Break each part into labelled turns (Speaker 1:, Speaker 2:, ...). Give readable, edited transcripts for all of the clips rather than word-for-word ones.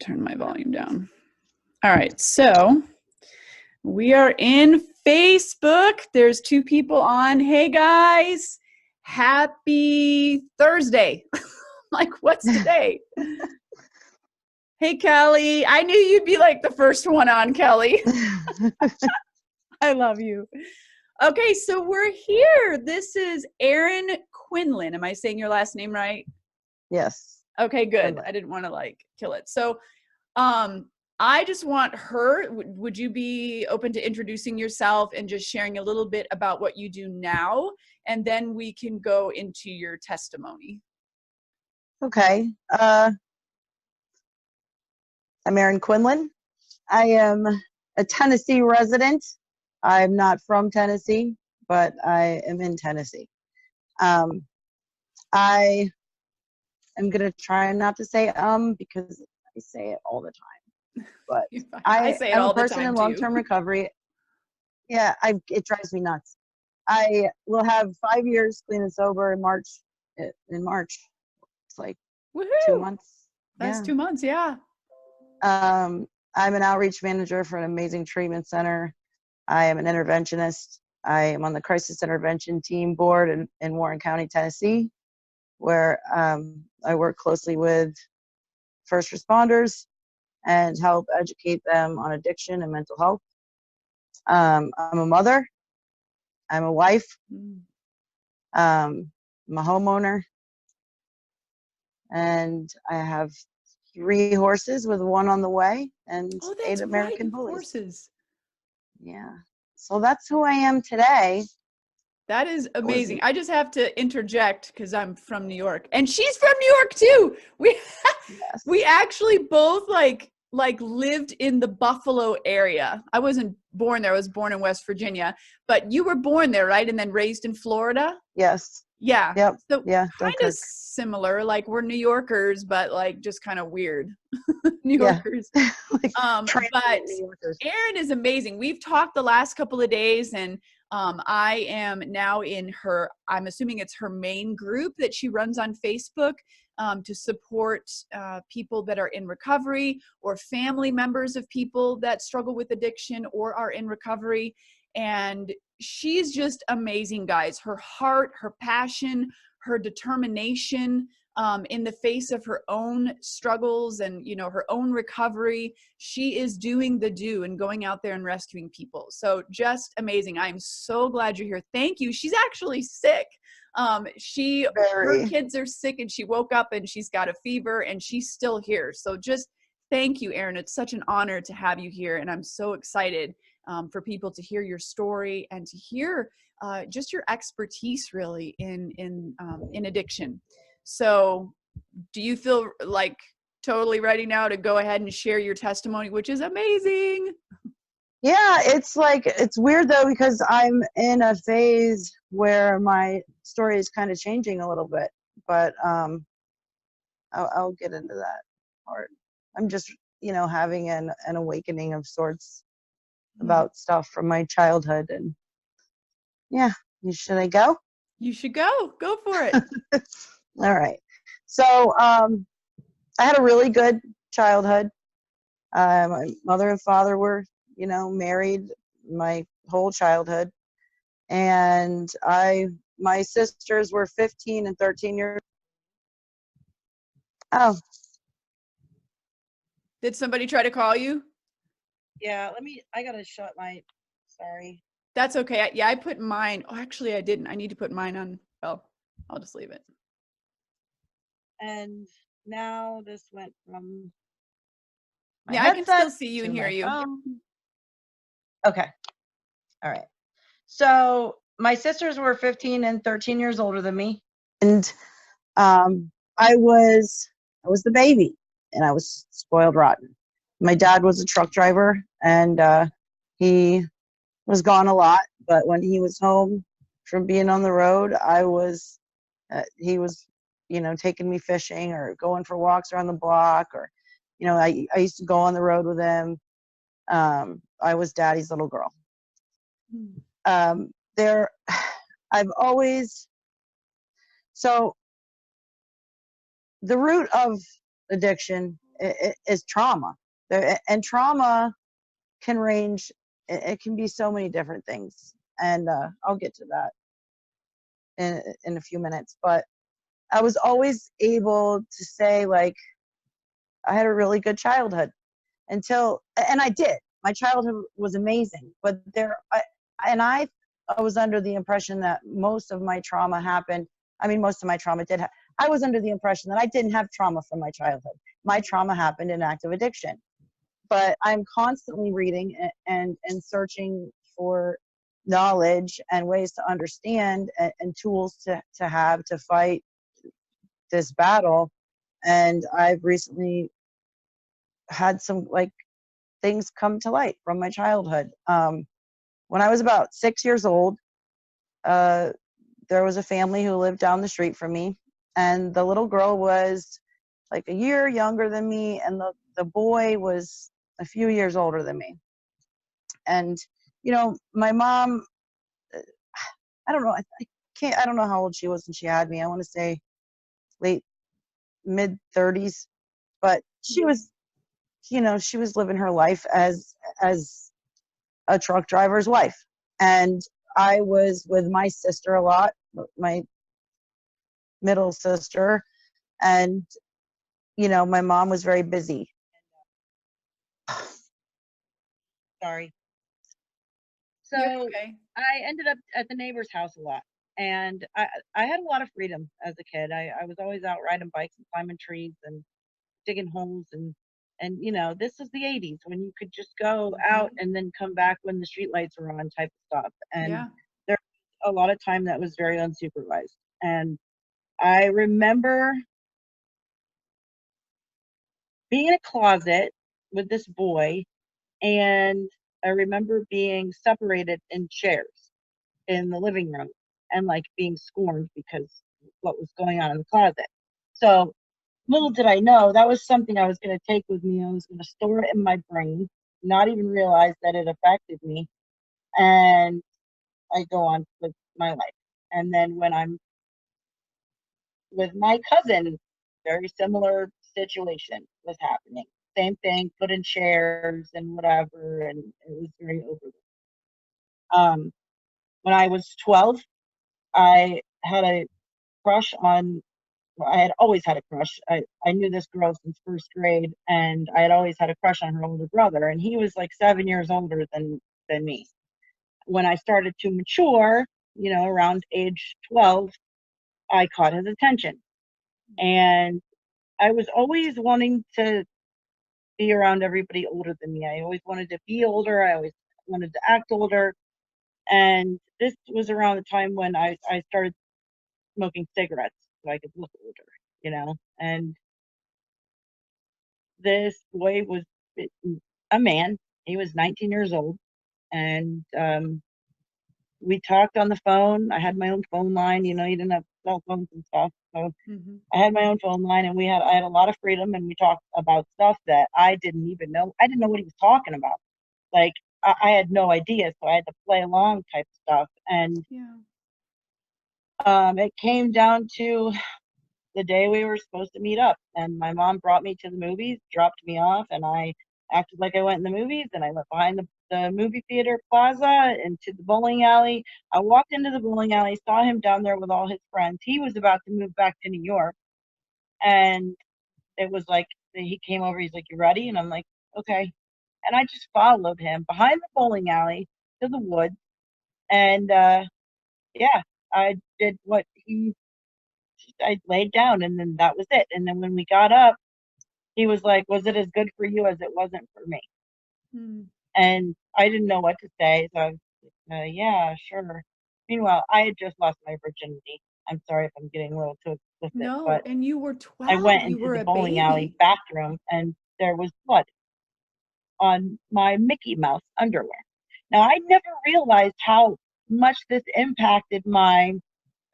Speaker 1: turn my volume down. All right, so we are in Facebook. There's 2 people on. Hey guys, happy Thursday. Like, what's today? Hey Kelly, I knew you'd be like the first one on, Kelly. I love you. Okay, so we're here. This is Erin Quinlan. Am I saying your last name right?
Speaker 2: Yes.
Speaker 1: Okay, good. I didn't want to like kill it. So I just want her, would you be open to introducing yourself and just sharing a little bit about what you do now? And then we can go into your testimony.
Speaker 2: Okay. I'm Erin Quinlan. I am a Tennessee resident. I'm not from Tennessee, but I am in Tennessee. I am going to try not to say because I say it all the time. But
Speaker 1: I say it
Speaker 2: I'm
Speaker 1: all
Speaker 2: a person
Speaker 1: the time
Speaker 2: in long-term recovery. Yeah, it drives me nuts. I will have 5 years clean and sober in March. It's like
Speaker 1: Woohoo!
Speaker 2: 2 months.
Speaker 1: That's 2 months, yeah.
Speaker 2: I'm an outreach manager for an amazing treatment center. I am an interventionist. I am on the crisis intervention team board in Warren County, Tennessee, where I work closely with first responders and help educate them on addiction and mental health. I'm a mother. I'm a wife. I'm a homeowner. And I have 3 horses with 1 on the way and 8 American bullies.
Speaker 1: Horses.
Speaker 2: Yeah. So that's who I am today.
Speaker 1: That is amazing. I just have to interject because I'm from New York and she's from New York too. We actually both like lived in the Buffalo area. I wasn't born there. I was born in West Virginia, but you were born there, right? And then raised in Florida?
Speaker 2: Yes.
Speaker 1: Yeah.
Speaker 2: Yep.
Speaker 1: So
Speaker 2: yeah.
Speaker 1: Kind of similar. Like we're New Yorkers, but like just kind of weird New Yorkers. But Erin is amazing. We've talked the last couple of days and I am now in her, I'm assuming it's her main group that she runs on Facebook to support people that are in recovery or family members of people that struggle with addiction or are in recovery. And she's just amazing, guys. Her heart, her passion, her determination in the face of her own struggles and, you know, her own recovery. She is doing the do and going out there and rescuing people. So just amazing. I'm so glad you're here. Thank you. She's actually sick. Her kids are sick and she woke up and she's got a fever and she's still here. So just thank you, Erin. It's such an honor to have you here. And I'm so excited for people to hear your story and to hear just your expertise really in addiction. So do you feel like totally ready now to go ahead and share your testimony, which is amazing?
Speaker 2: Yeah, it's weird though, because I'm in a phase where my story is kind of changing a little bit, but I'll get into that part. I'm just, having an awakening of sorts about stuff from my childhood. And yeah, should I go?
Speaker 1: You should go for it.
Speaker 2: All right. So I had a really good childhood. My mother and father were, married my whole childhood. And my sisters were 15 and 13 years. Oh.
Speaker 1: Did somebody try to call you?
Speaker 2: Yeah, I gotta shut sorry.
Speaker 1: That's okay. Yeah, I put mine. Oh, actually I didn't. I need to put mine on. Oh, I'll just leave it.
Speaker 2: And now this went from
Speaker 1: yeah, I can still see you and hear you.
Speaker 2: Okay. All right. So my sisters were 15 and 13 years older than me. And I was the baby and I was spoiled rotten. My dad was a truck driver and he was gone a lot, but when he was home from being on the road, he was, taking me fishing or going for walks around the block, or, I used to go on the road with him. I was daddy's little girl. So the root of addiction is trauma. And trauma can range, it can be so many different things. And I'll get to that in a few minutes. But I was always able to say, like, I had a really good childhood and I did. My childhood was amazing. But I was under the impression that most of my trauma happened. I mean, most of my trauma did. I was under the impression that I didn't have trauma from my childhood. My trauma happened in active addiction. But I'm constantly reading and searching for knowledge and ways to understand and tools to have to fight this battle. And I've recently had some like things come to light from my childhood. When I was about 6 years old, there was a family who lived down the street from me, and the little girl was like a year younger than me, and the boy was a few years older than me. And my mom, I don't know, I don't know how old she was when she had me. I want to say late mid 30s, but she was she was living her life as a truck driver's wife. And I was with my sister a lot, my middle sister, and my mom was very busy. Sorry. So okay. I ended up at the neighbor's house a lot, and I had a lot of freedom as a kid. I was always out riding bikes and climbing trees and digging holes, and this was the 80s when you could just go out and then come back when the street lights were on, type of stuff. And there was a lot of time that was very unsupervised. And I remember being in a closet with this boy, and I remember being separated in chairs in the living room and like being scorned because what was going on in the closet. So little did I know that was something I was going to take with me. I was going to store it in my brain, not even realize that it affected me. And I go on with my life. And then when I'm with my cousin, very similar situation was happening. Same thing, put in chairs and whatever, and it was very over. When I was 12, I had a crush on I had always had a crush. I knew this girl since first grade, and I had always had a crush on her older brother, and he was like 7 years older than me. When I started to mature, around age 12, I caught his attention. And I was always wanting to be around everybody older than me. I always wanted to be older. I always wanted to act older. And this was around the time when I started smoking cigarettes so I could look older, and this boy was a man. He was 19 years old, and we talked on the phone. I had my own phone line. You didn't have cell phones and stuff, so I had my own phone line, and I had a lot of freedom, and we talked about stuff that I didn't even know. I didn't know what he was talking about. Like I had no idea, so I had to play along type stuff. And it came down to the day we were supposed to meet up, and my mom brought me to the movies, dropped me off, and I acted like I went in the movies, and I went behind the movie theater plaza into the bowling alley. I walked into the bowling alley, saw him down there with all his friends. He was about to move back to New York, and it was like he came over, he's like, "You ready?" And I'm like, "Okay." And I just followed him behind the bowling alley to the woods, and yeah, I did what I laid down, and then that was it. And then when we got up, he was like, "Was it as good for you as it wasn't for me?" And I didn't know what to say, so I was like, yeah, sure. Meanwhile, I had just lost my virginity. I'm sorry if I'm getting a little too explicit.
Speaker 1: No,
Speaker 2: but
Speaker 1: and you were 12.
Speaker 2: I went into the bowling alley bathroom, and there was blood on my Mickey Mouse underwear. Now, I never realized how much this impacted my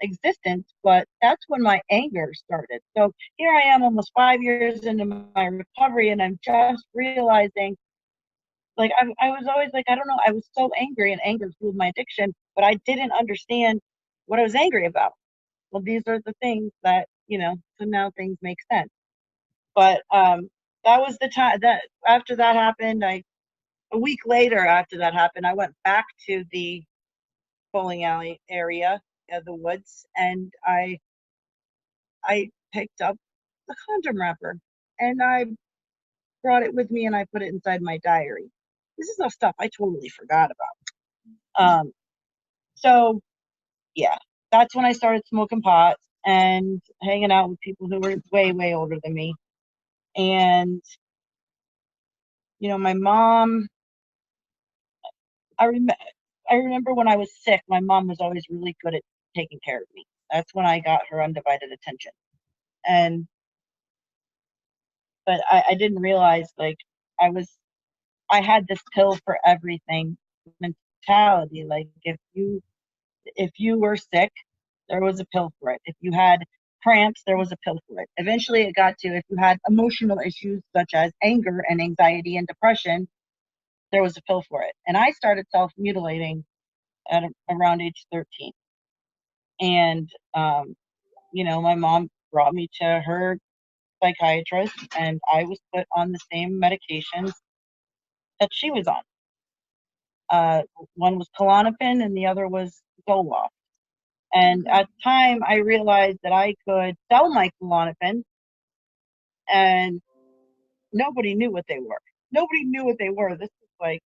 Speaker 2: existence, but that's when my anger started. So here I am almost 5 years into my recovery, and I'm just realizing, like, I was always like, I don't know, I was so angry, and anger fueled my addiction, but I didn't understand what I was angry about. Well, these are the things that, so now things make sense. But that was the time that after that happened, a week later after that happened, I went back to the bowling alley area of the woods, and I picked up the condom wrapper, and I brought it with me, and I put it inside my diary. This is all stuff I totally forgot about. So yeah, that's when I started smoking pot and hanging out with people who were way, way older than me. And, my mom, I, rem- I remember when I was sick, my mom was always really good at taking care of me. That's when I got her undivided attention. And, but I didn't realize, like, I had this pill for everything mentality. Like, if you were sick, there was a pill for it. If you had cramps, there was a pill for it. Eventually, it got to if you had emotional issues such as anger and anxiety and depression, there was a pill for it. And I started self-mutilating at around age 13. And, my mom brought me to her psychiatrist, and I was put on the same medications that she was on. One was Klonopin and the other was Zoloft. And at the time, I realized that I could sell my Klonopin, and nobody knew what they were. Nobody knew what they were. This was like,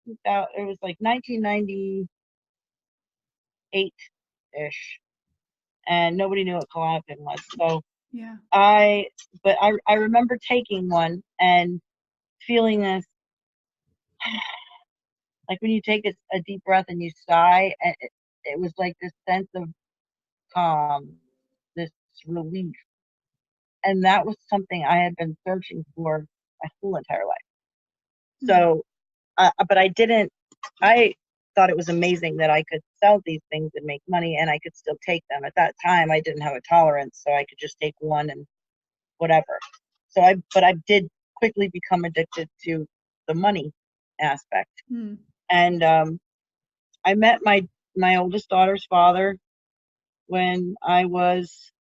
Speaker 2: it was like 1998-ish, and nobody knew what Klonopin was. So
Speaker 1: yeah,
Speaker 2: I remember taking one and feeling this, like when you take a deep breath and you sigh, and it was like this sense of calm, this relief. And that was something I had been searching for my whole entire life. So, but I thought it was amazing that I could sell these things and make money, and I could still take them. At that time, I didn't have a tolerance, so I could just take one and whatever. But I did quickly become addicted to the money aspect. And I met my oldest daughter's father when I was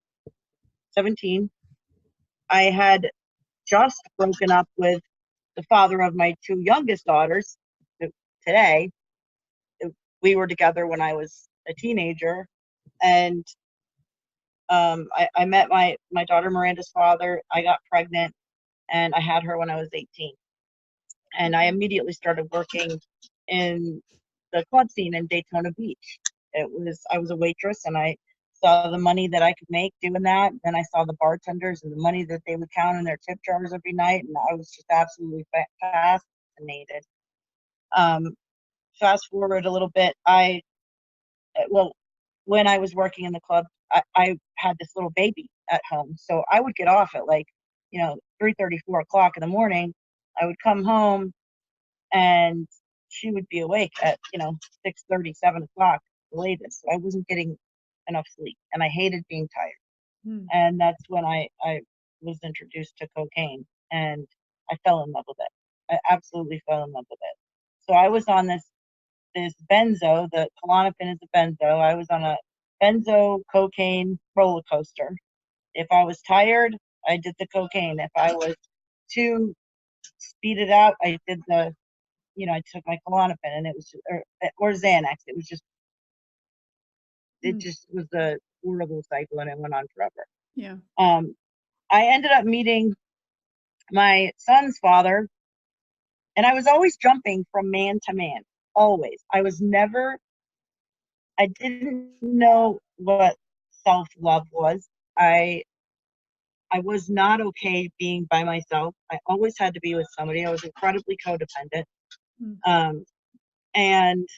Speaker 2: 17. I had just broken up with the father of my two youngest daughters today. We were together when I was a teenager, and I met my daughter Miranda's father. I got pregnant, and I had her when I was 18. And I immediately started working in the club scene in Daytona Beach. I was a waitress, and I saw the money that I could make doing that. Then I saw the bartenders and the money that they would count in their tip jars every night, and I was just absolutely fascinated. Fast forward a little bit, well, when I was working in the club, I had this little baby at home, so I would get off at 3:30, 4 o'clock in the morning. I would come home, and she would be awake at 6:30, 7 o'clock the latest. So I wasn't getting enough sleep, and I hated being tired. And that's when I was introduced to cocaine, and I fell in love with it. I absolutely fell in love with it. So I was on this benzo. The Klonopin is a benzo. I was on a benzo cocaine roller coaster. If I was tired, I did the cocaine. If I was too speeded out, I did I took my Klonopin, and it was or Xanax. It just was a horrible cycle, and it went on forever.
Speaker 1: Yeah.
Speaker 2: I ended up meeting my son's father, and I was always jumping from man to man. Always. I didn't know what self-love was. I was not okay being by myself. I always had to be with somebody. I was incredibly codependent. And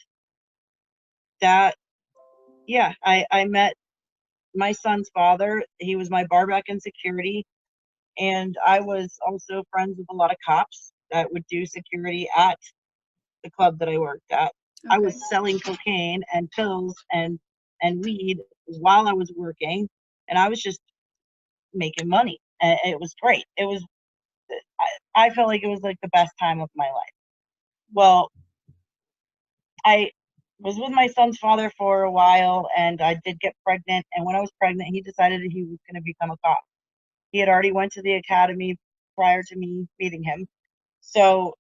Speaker 2: that, yeah, I met my son's father. He was my bar back in security. And I was also friends with a lot of cops that would do security at the club that I worked at. Okay. I was selling cocaine and pills and weed while I was working, and I was just making money. And it was great. I felt like it was like the best time of my life. Well, I was with my son's father for a while, and I did get pregnant. And when I was pregnant, he decided that he was going to become a cop. He had already went to the academy prior to me meeting him. So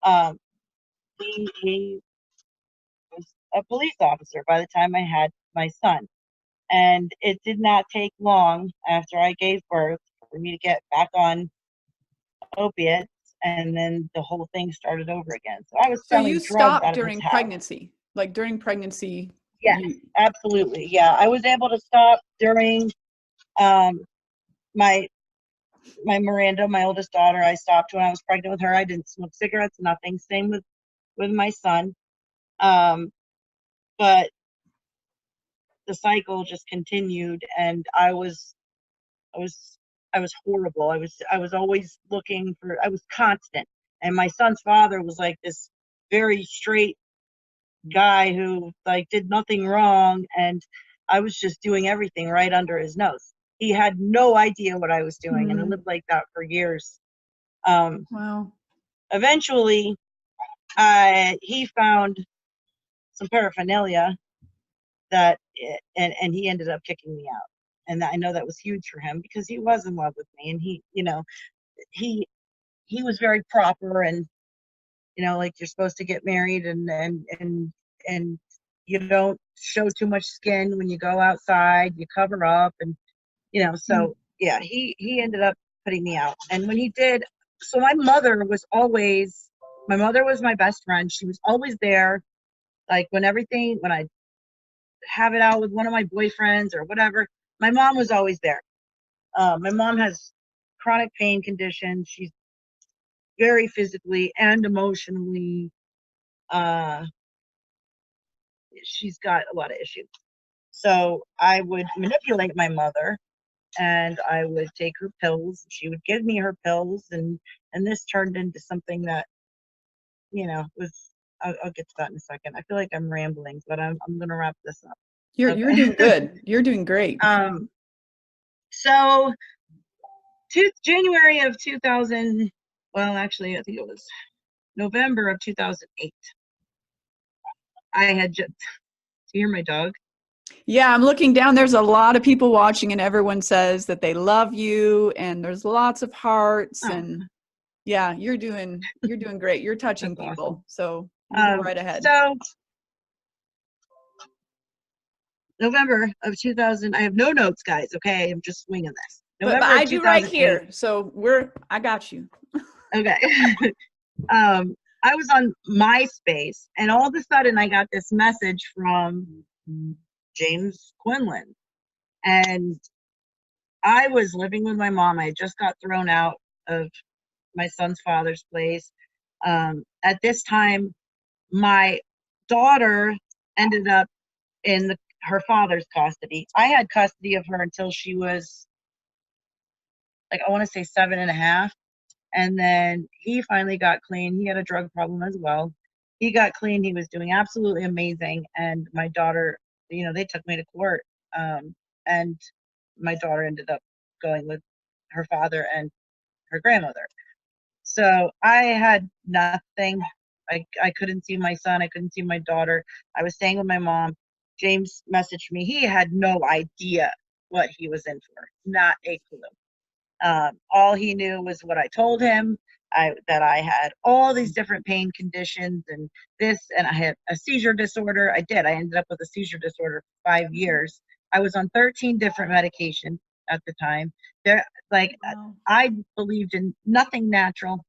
Speaker 2: he was a police officer by the time I had my son. And it did not take long after I gave birth for me to get back on opiates, and then the whole thing started over again. So I was
Speaker 1: So you
Speaker 2: selling drugs
Speaker 1: stopped
Speaker 2: out of his
Speaker 1: during
Speaker 2: house.
Speaker 1: pregnancy, like during pregnancy.
Speaker 2: Yes, absolutely. Yeah, I was able to stop during my Miranda, my oldest daughter. I stopped when I was pregnant with her. I didn't smoke cigarettes, nothing. Same with my son. But the cycle just continued, and I was horrible. I was always looking for. I was constant, and my son's father was like this very straight guy who like did nothing wrong, and I was just doing everything right under his nose. He had no idea what I was doing, and I lived like that for years.
Speaker 1: Wow.
Speaker 2: Eventually, he found some paraphernalia that, and he ended up kicking me out. And I know that was huge for him because he was in love with me, and he he was very proper, and like you're supposed to get married, and you don't show too much skin when you go outside, you cover up, and so yeah, he ended up putting me out. And when he did, so my mother was my best friend. She was always there, like when I have it out with one of my boyfriends or whatever, my mom was always there. My mom has chronic pain conditions. She's very physically and emotionally, she's got a lot of issues. So I would manipulate my mother, and I would take her pills. She would give me her pills, and this turned into something that was. I'll get to that in a second. I feel like I'm rambling, but I'm gonna wrap this up.
Speaker 1: You're doing good. You're doing great.
Speaker 2: So January of 2000. Well, actually, I think it was November of 2008. I had just. Do you hear my dog?
Speaker 1: Yeah, I'm looking down. There's a lot of people watching, and everyone says that they love you, and there's lots of hearts. And yeah, you're doing great. You're touching people. Awesome. So you go right ahead.
Speaker 2: So November of 2000. I have no notes, guys. Okay, I'm just swinging this.
Speaker 1: But I do right here. So I got you.
Speaker 2: Okay. I was on MySpace, and all of a sudden I got this message from James Quinlan, and I was living with my mom. I just got thrown out of my son's father's place. At this time, my daughter ended up in her father's custody. I had custody of her until she was, like, I want to say 7.5. And then he finally got clean. He had a drug problem as well. He got clean. He was doing absolutely amazing. And my daughter, they took me to court. And my daughter ended up going with her father and her grandmother. So I had nothing. I couldn't see my son. I couldn't see my daughter. I was staying with my mom. James messaged me. He had no idea what he was in for. Not a clue. All he knew was what I told him, that I had all these different pain conditions and this, and I had a seizure disorder. I ended up with a seizure disorder for 5 years. I was on 13 different medications at the time. Wow. I believed in nothing natural.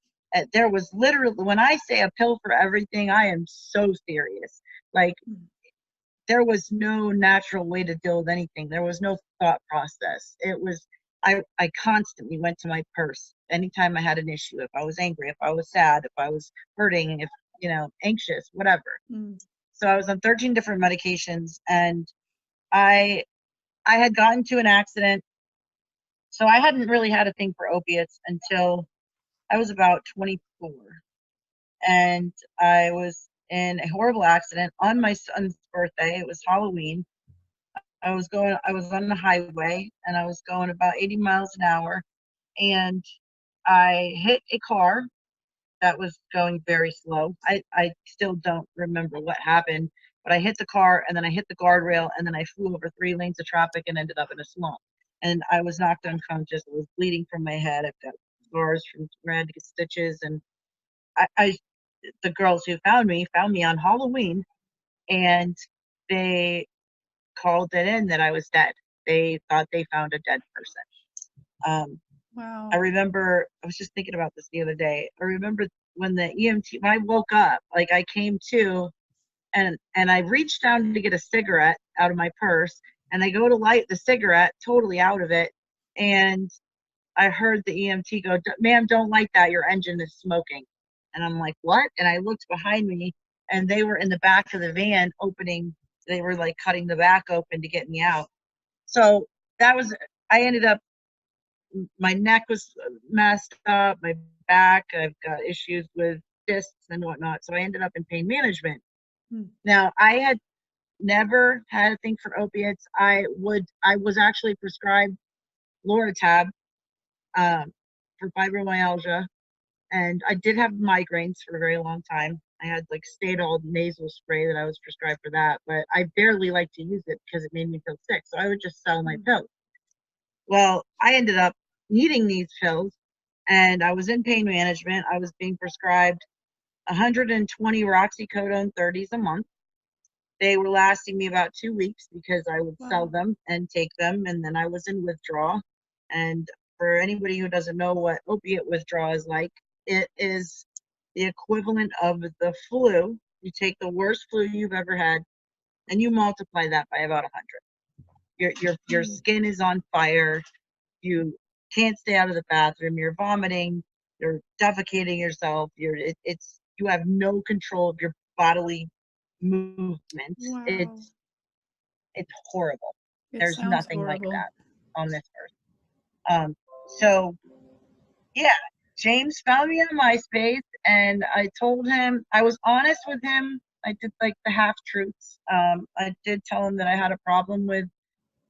Speaker 2: There was literally, when I say a pill for everything, I am so serious. Like, there was no natural way to deal with anything. There was no thought process. It was, I constantly went to my purse anytime I had an issue. If I was angry, if I was sad, if I was hurting, if, anxious, whatever. So I was on 13 different medications, and I had gotten to an accident. So I hadn't really had a thing for opiates until I was about 24. And I was in a horrible accident on my son's birthday. It was Halloween. I was on the highway, and I was going about 80 miles an hour, and I hit a car that was going very slow. I still don't remember what happened, but I hit the car, and then I hit the guardrail, and then I flew over 3 lanes of traffic and ended up in a swamp. And I was knocked unconscious. I was bleeding from my head. I've got scars from where I had to get stitches. And the girls who found me on Halloween, and they called it in that I was dead. They thought they found a dead person.
Speaker 1: Wow.
Speaker 2: I remember, I was just thinking about this the other day. I remember when the EMT, when I woke up, like I came to, and I reached down to get a cigarette out of my purse, and I go to light the cigarette, totally out of it, and I heard the EMT go, "Ma'am, don't light that. Your engine is smoking." And I'm like, "What?" And I looked behind me, and they were in the back of the van opening. They were like cutting the back open to get me out. So that was. I ended up. My neck was messed up. My back. I've got issues with discs and whatnot. So I ended up in pain management. Now I had never had a thing for opiates. I was actually prescribed Loratab for fibromyalgia, and I did have migraines for a very long time. I had like Stadol nasal spray that I was prescribed for that, but I barely liked to use it because it made me feel sick. So I would just sell my pills. Well, I ended up needing these pills, and I was in pain management. I was being prescribed 120 Roxycodone 30s a month. They were lasting me about 2 weeks because I would sell them and take them, and then I was in withdrawal. And for anybody who doesn't know what opiate withdrawal is like, it is the equivalent of the flu. You take the worst flu you've ever had, and you multiply that by about 100. Your skin is on fire. You can't stay out of the bathroom. You're vomiting. You're defecating yourself. You have no control of your bodily movements.
Speaker 1: Wow.
Speaker 2: It's horrible. There's nothing
Speaker 1: horrible.
Speaker 2: like that on this earth. So yeah, James found me on MySpace, and I told him, I was honest with him. I did like the half truths. I did tell him that I had a problem with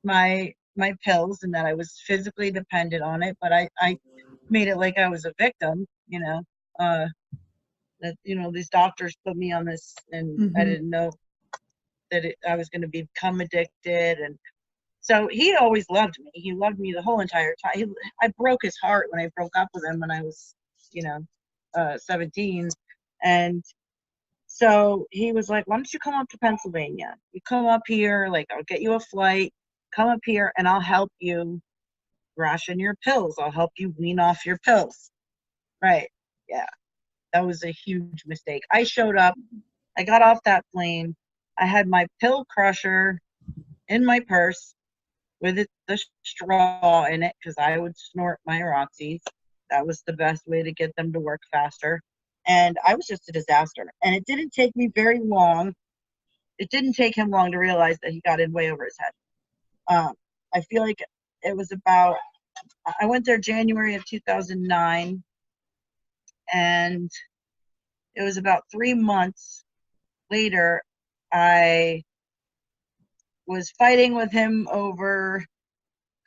Speaker 2: my pills and that I was physically dependent on it, but I made it like I was a victim, that these doctors put me on this, and I didn't know that I was going to become addicted. And so he always loved me. He loved me the whole entire time. I broke his heart when I broke up with him when I was 17. And so he was like, "Why don't you come up to Pennsylvania? You come up here, like I'll get you a flight, come up here, and I'll help you ration your pills. I'll help you wean off your pills." Right. Yeah. That was a huge mistake. I showed up, I got off that plane, I had my pill crusher in my purse with the straw in it because I would snort my Roxys. That was the best way to get them to work faster. And I was just a disaster. And it didn't take me very long. It didn't take him long to realize that he got in way over his head. I feel like it was about, I went there January of 2009, and it was about 3 months later, I was fighting with him over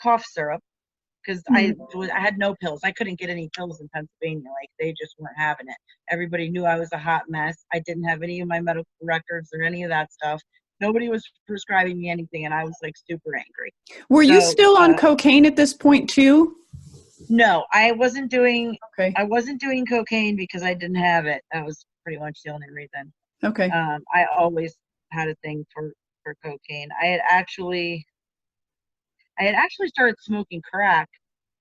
Speaker 2: cough syrup because I had no pills. I couldn't get any pills in Pennsylvania. Like, they just weren't having it. Everybody knew I was a hot mess. I didn't have any of my medical records or any of that stuff. Nobody was prescribing me anything, and I was like super angry.
Speaker 1: Were you still on cocaine at this point too?
Speaker 2: No, I wasn't doing. Okay. I wasn't doing cocaine because I didn't have it. That was pretty much the only reason.
Speaker 1: Okay.
Speaker 2: I always had a thing for cocaine. I had actually started smoking crack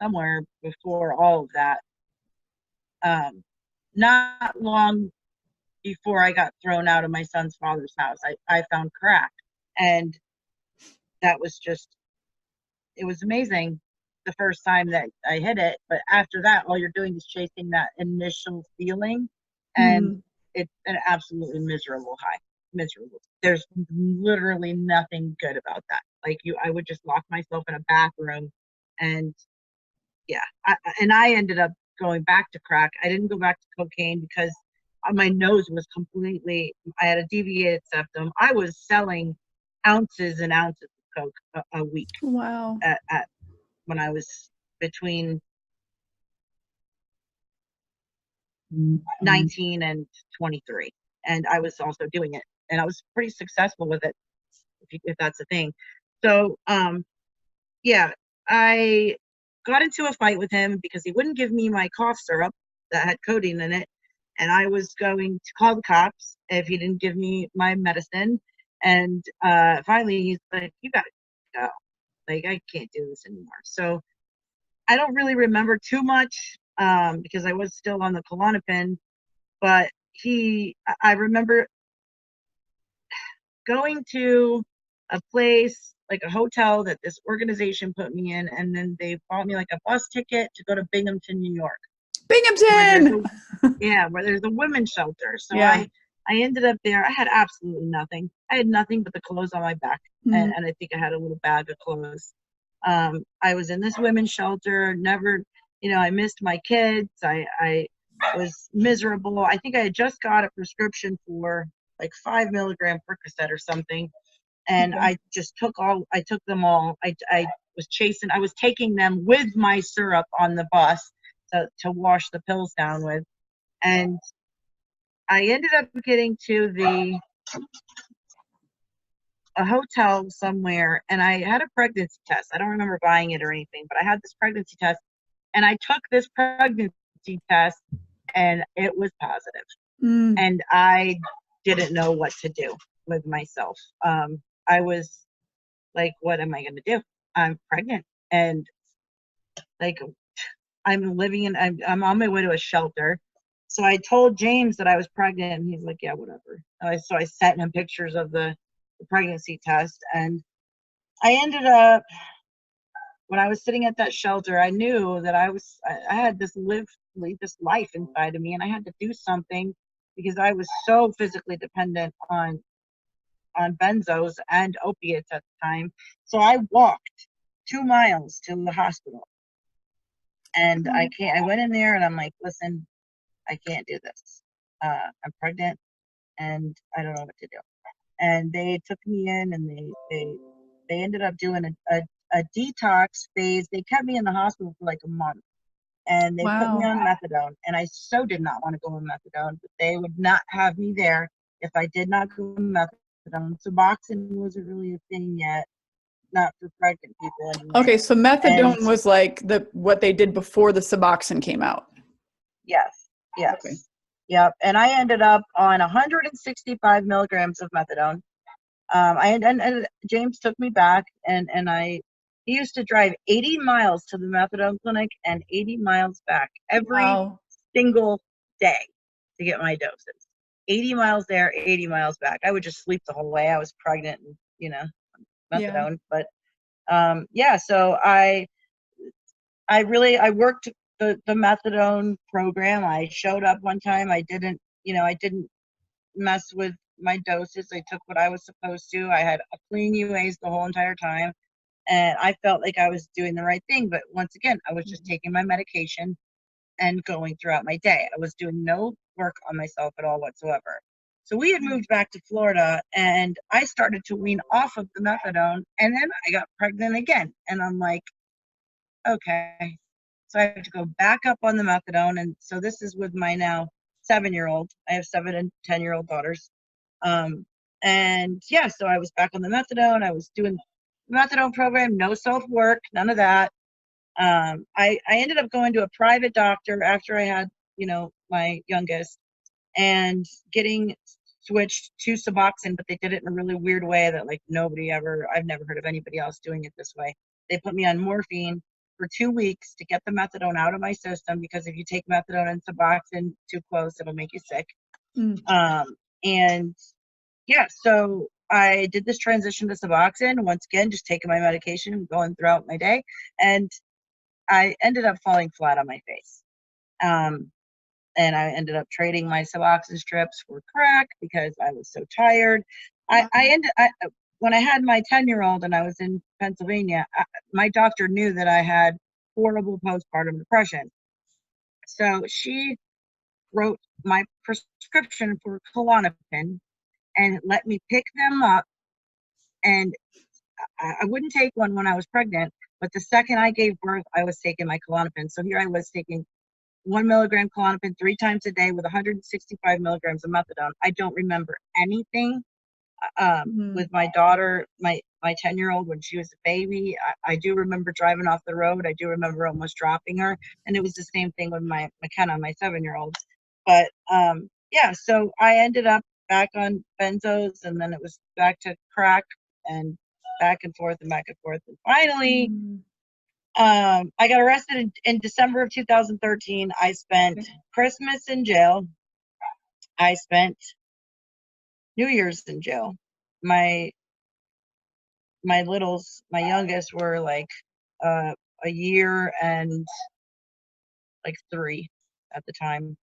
Speaker 2: somewhere before all of that. Not long before I got thrown out of my son's father's house, I found crack, and that was just, it was amazing the first time that I hit it, but after that, all you're doing is chasing that initial feeling, and it's an absolutely miserable high. Miserable. There's literally nothing good about that. Like, I would just lock myself in a bathroom, and yeah, I ended up going back to crack. I didn't go back to cocaine because my nose was completely, I had a deviated septum. I was selling ounces and ounces of coke a week.
Speaker 1: Wow.
Speaker 2: At when I was between 19 and 23, and I was also doing it, and I was pretty successful with it, if that's a thing. So yeah, I got into a fight with him because he wouldn't give me my cough syrup that had codeine in it. And I was going to call the cops if he didn't give me my medicine. And finally, he's like, you got to go. Like, I can't do this anymore. So I don't really remember too much because I was still on the Klonopin. But I remember going to a place, like a hotel that this organization put me in, and then they bought me like a bus ticket to go to Binghamton, New York.
Speaker 1: Binghamton!
Speaker 2: Where there's a women's shelter. So
Speaker 1: yeah.
Speaker 2: I ended up there. I had absolutely nothing. I had nothing but the clothes on my back. And I think I had a little bag of clothes. I was in this women's shelter, never, I missed my kids. I was miserable. I think I had just got a prescription for like 5 milligram Percocet or something. And I took them all. I was taking them with my syrup on the bus to wash the pills down with. And I ended up getting to a hotel somewhere, and I had a pregnancy test. I don't remember buying it or anything, but I had this pregnancy test, and I took this pregnancy test, and it was positive. And I didn't know what to do with myself. I was like, what am I going to do? I'm pregnant, and like I'm on my way to a shelter. So I told James that I was pregnant, and he's like, yeah, whatever. So I sent him pictures of the pregnancy test, and I ended up, when I was sitting at that shelter, I knew that I had this life inside of me, and I had to do something because I was so physically dependent on benzos and opiates at the time. So I walked 2 miles to the hospital, and I went in there, and I'm like, listen, I can't do this. I'm pregnant, and I don't know what to do. And they took me in, and they ended up doing a detox phase. They kept me in the hospital for like a month, and they put me on methadone. And I so did not want to go on methadone, but they would not have me there if I did not go on methadone. Suboxone wasn't really a thing yet, not for pregnant people anymore.
Speaker 1: Okay, so methadone was like what they did before the Suboxone came out.
Speaker 2: Yes. Okay. Yep. And I ended up on 165 milligrams of methadone. And James took me back, and he used to drive 80 miles to the methadone clinic and 80 miles back every single day to get my doses. 80 miles there, 80 miles back. I would just sleep the whole way. I was pregnant and, methadone. But so I worked the methadone program. I showed up one time. I didn't mess with my doses. I took what I was supposed to. I had a clean UAs the whole entire time, and I felt like I was doing the right thing. But once again, I was just taking my medication and going throughout my day. I was doing no work on myself at all whatsoever. So we had moved back to Florida, and I started to wean off of the methadone, and then I got pregnant again. And I'm like, okay. So I have to go back up on the methadone. And so this is with my now 7-year-old. I have 7 and 10-year-old daughters. So I was back on the methadone. I was doing the methadone program, no self-work, none of that. I ended up going to a private doctor after I had, my youngest, and getting switched to Suboxone, but they did it in a really weird way that like I've never heard of anybody else doing it this way. They put me on morphine for 2 weeks to get the methadone out of my system, because if you take methadone and Suboxone too close, it'll make you sick. So I did this transition to Suboxone, once again, just taking my medication and going throughout my day. And I ended up falling flat on my face. And I ended up trading my Suboxone strips for crack because I was so tired. When I had my 10-year-old and I was in Pennsylvania, my doctor knew that I had horrible postpartum depression. So she wrote my prescription for Klonopin and let me pick them up. And I wouldn't take one when I was pregnant, but the second I gave birth, I was taking my Klonopin. So here I was taking 1 milligram Klonopin 3 times a day with 165 milligrams of methadone. I don't remember anything. with my daughter, my 10-year-old, when she was a baby. I do remember driving off the road. I do remember almost dropping her, and it was the same thing with my McKenna, my 7-year-old. But yeah, so I ended up back on benzos, and then it was back to crack, and back and forth and back and forth, and finally, I got arrested in December of 2013. I spent Christmas in jail. I spent New Year's in jail. My youngest were like a year and like 3 at the time.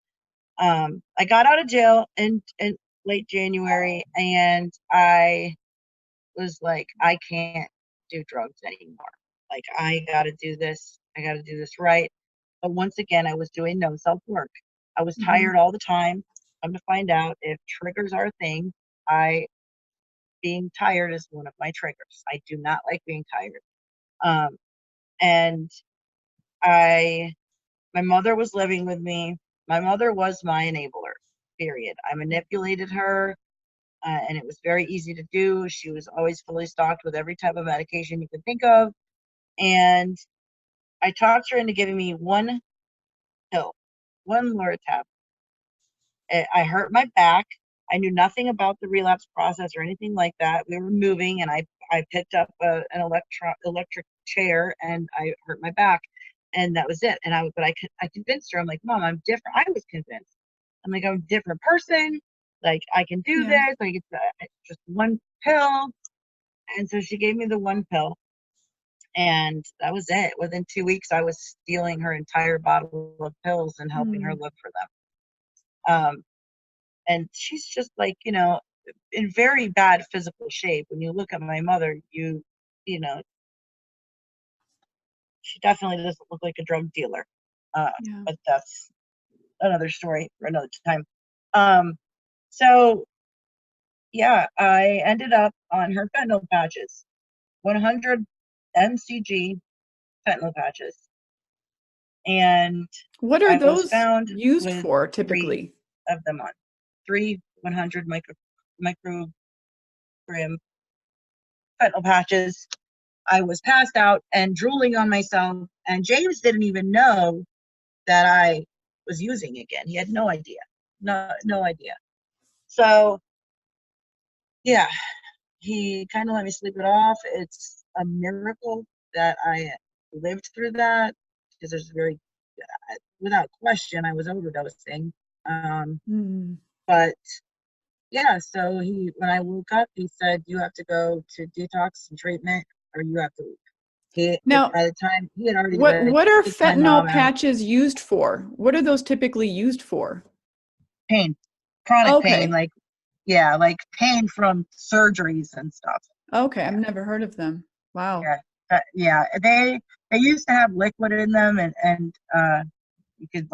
Speaker 2: I got out of jail in late January, and I was like, I can't do drugs anymore. Like, I got to do this. I got to do this right. But once again, I was doing no self-work. I was tired all the time. Come to find out, if triggers are a thing, being tired is one of my triggers. I do not like being tired. And my mother was living with me. My mother was my enabler, period. I manipulated her, and it was very easy to do. She was always fully stocked with every type of medication you could think of. And I talked her into giving me one pill, one Luratab. I hurt my back. I knew nothing about the relapse process or anything like that. We were moving, and I picked up an electric chair, and I hurt my back, and that was it. And I convinced her. I'm like, Mom, I'm different. I was convinced. I'm like, I'm a different person. Like, I can do this. Like, it's just one pill. And so she gave me the one pill, and that was it. Within 2 weeks, I was stealing her entire bottle of pills and helping her look for them. And she's just like, in very bad physical shape. When you look at my mother, you know, she definitely doesn't look like a drug dealer. But that's another story for another time. So yeah, I ended up on her fentanyl patches, 100 mcg fentanyl patches. And
Speaker 1: what are
Speaker 2: I was
Speaker 1: those
Speaker 2: found
Speaker 1: used
Speaker 2: with
Speaker 1: for
Speaker 2: 3
Speaker 1: typically?
Speaker 2: of them on 100 microgram fentanyl patches. I was passed out and drooling on myself, and James didn't even know that I was using again. He had no idea. No idea. So yeah, he kind of let me sleep it off. It's a miracle that I lived through that, because there's without question, I was overdosing. But yeah, so when I woke up, he said, you have to go to detox and treatment, or you have to leave.
Speaker 1: Now,
Speaker 2: By the time he had already
Speaker 1: what are
Speaker 2: kicked my
Speaker 1: fentanyl
Speaker 2: mom out.
Speaker 1: patches used for? What are those typically used for?
Speaker 2: Pain, chronic pain,
Speaker 1: Okay.
Speaker 2: like pain from surgeries and stuff.
Speaker 1: Okay, I've never heard of them. Wow.
Speaker 2: Yeah, they used to have liquid in them, and you could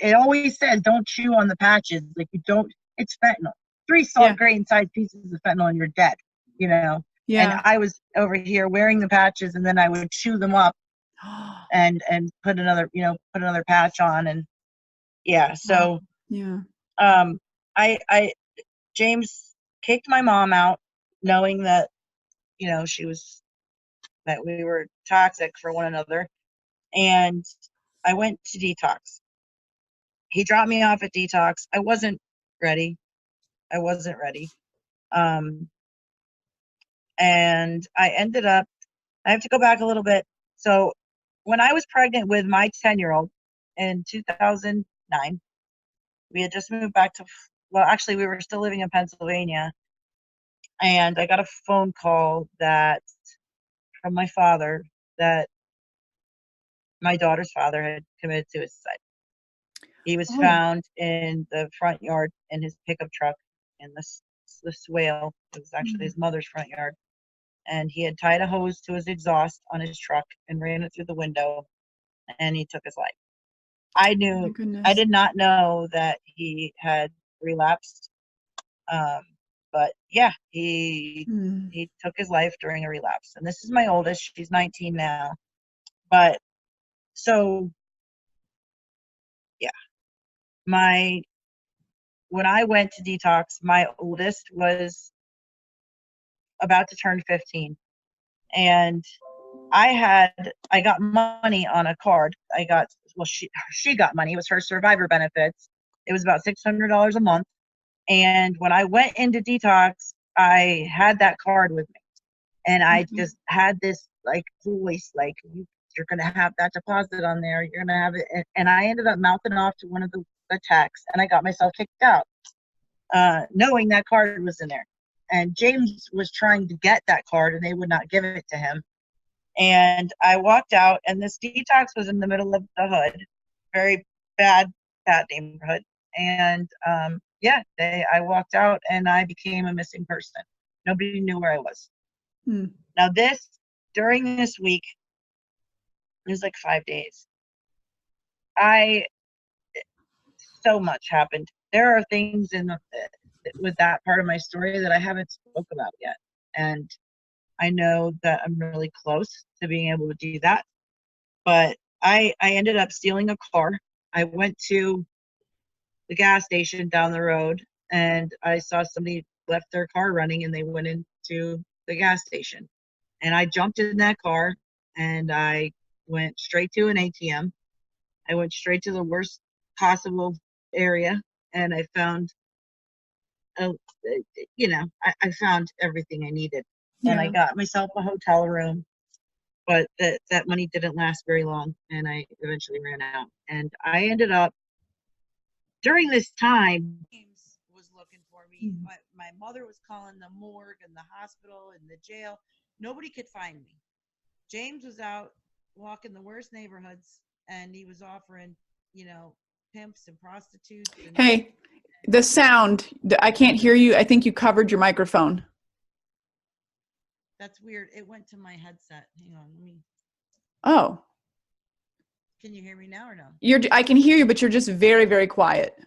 Speaker 2: it always says don't chew on the patches. Like, you don't. It's fentanyl. 3 salt grain sized pieces of fentanyl and you're dead. And I was over here wearing the patches, and then I would chew them up and put another patch on. And yeah, so I James kicked my mom out, knowing that that we were toxic for one another, and I went to detox. He dropped me off at detox. I wasn't ready. And I ended up, I have to go back a little bit. So when I was pregnant with my 10-year-old in 2009, we had just moved back well, actually, we were still living in Pennsylvania. And I got a phone call from my father that my daughter's father had committed suicide. He was found in the front yard in his pickup truck in the swale. It was actually his mother's front yard. And he had tied a hose to his exhaust on his truck and ran it through the window, and he took his life. I did not know that he had relapsed. But yeah, he took his life during a relapse. And this is my oldest. She's 19 now. But so yeah, my when I went to detox, my oldest was about to turn 15. And I got money on a card. She got money. It was her survivor benefits. It was about $600 a month. And when I went into detox, I had that card with me. And I just had this like voice, like, you're going to have that deposit on there. You're going to have it. And I ended up mouthing off to one of the techs, and I got myself kicked out, knowing that card was in there. And James was trying to get that card, and they would not give it to him. And I walked out, and this detox was in the middle of the hood, very bad neighborhood. And I walked out, and I became a missing person. Nobody knew where I was. Now during this week, it was like 5 days. So much happened. There are things with that part of my story that I haven't spoke about yet. And I know that I'm really close to being able to do that. But I ended up stealing a car. I went to the gas station down the road, and I saw somebody left their car running, and they went into the gas station. And I jumped in that car, and I went straight to an ATM. I went straight to the worst possible area, and I found, I found everything I needed. Yeah. And I got myself a hotel room, but that money didn't last very long, and I eventually ran out. And I ended up, during this time, James was looking for me. My mother was calling the morgue and the hospital and the jail. Nobody could find me. James was out walking the worst neighborhoods, and he was offering, pimps and prostitutes.
Speaker 1: Hey, the sound, I can't hear you. I think you covered your microphone.
Speaker 2: That's weird. It went to my headset. Hang on, let me.
Speaker 1: Oh.
Speaker 2: Can you hear me now or no?
Speaker 1: I can hear you, but you're just very, very quiet.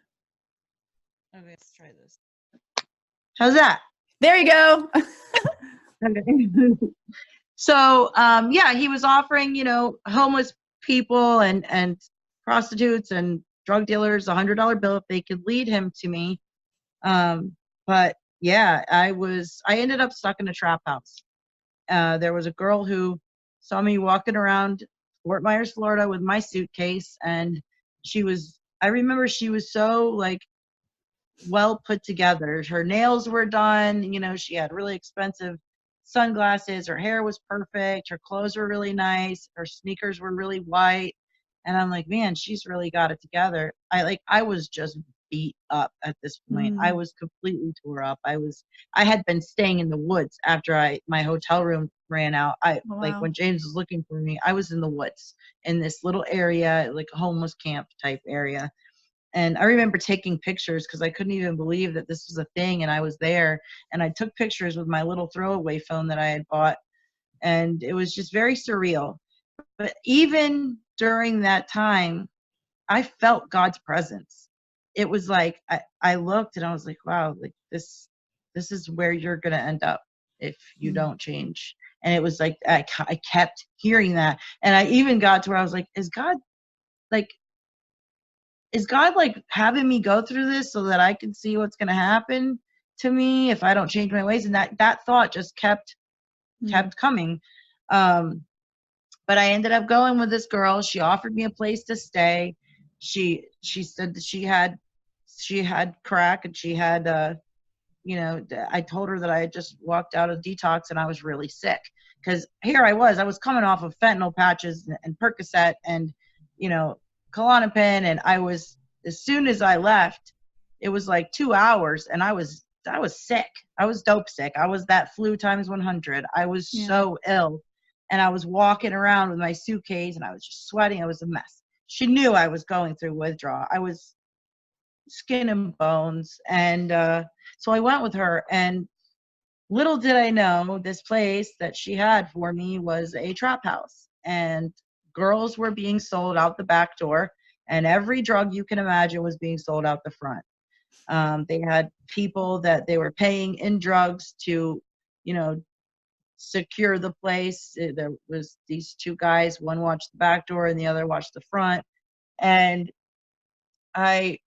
Speaker 2: Okay, let's try this. How's that?
Speaker 1: There you go.
Speaker 2: So, he was offering, homeless people and prostitutes and drug dealers $100 bill if they could lead him to me. But yeah, I ended up stuck in a trap house. There was a girl who saw me walking around Fort Myers, Florida with my suitcase, and I remember she was so like well put together. Her nails were done, she had really expensive sunglasses, her hair was perfect, her clothes were really nice, her sneakers were really white. And I'm like, man, she's really got it together. I was just beat up at this point. I was completely tore up. I had been staying in the woods after my hotel room ran out. Like when James was looking for me, I was in the woods in this little area, like a homeless camp type area. And I remember taking pictures because I couldn't even believe that this was a thing, and I was there. And I took pictures with my little throwaway phone that I had bought, and it was just very surreal. But even during that time, I felt God's presence. It was like I looked and I was like, wow, like this is where you're going to end up if you don't change. And it was like I kept hearing that. And I even got to where I was like, is God like having me go through this so that I can see what's going to happen to me if I don't change my ways? And that thought just kept coming. But I ended up going with this girl. She offered me a place to stay. She said that she had crack, and she had, I told her that I had just walked out of detox and I was really sick. Because here I was coming off of fentanyl patches and Percocet and, Klonopin, and as soon as I left, it was like 2 hours, and I was sick. I was dope sick. I was that flu times 100. I was so ill, and I was walking around with my suitcase, and I was just sweating. I was a mess. She knew I was going through withdrawal. I was skin and bones, and so I went with her, and little did I know this place that she had for me was a trap house, and girls were being sold out the back door, and every drug you can imagine was being sold out the front. They had people that they were paying in drugs to, secure the place. There was these two guys, one watched the back door and the other watched the front. And I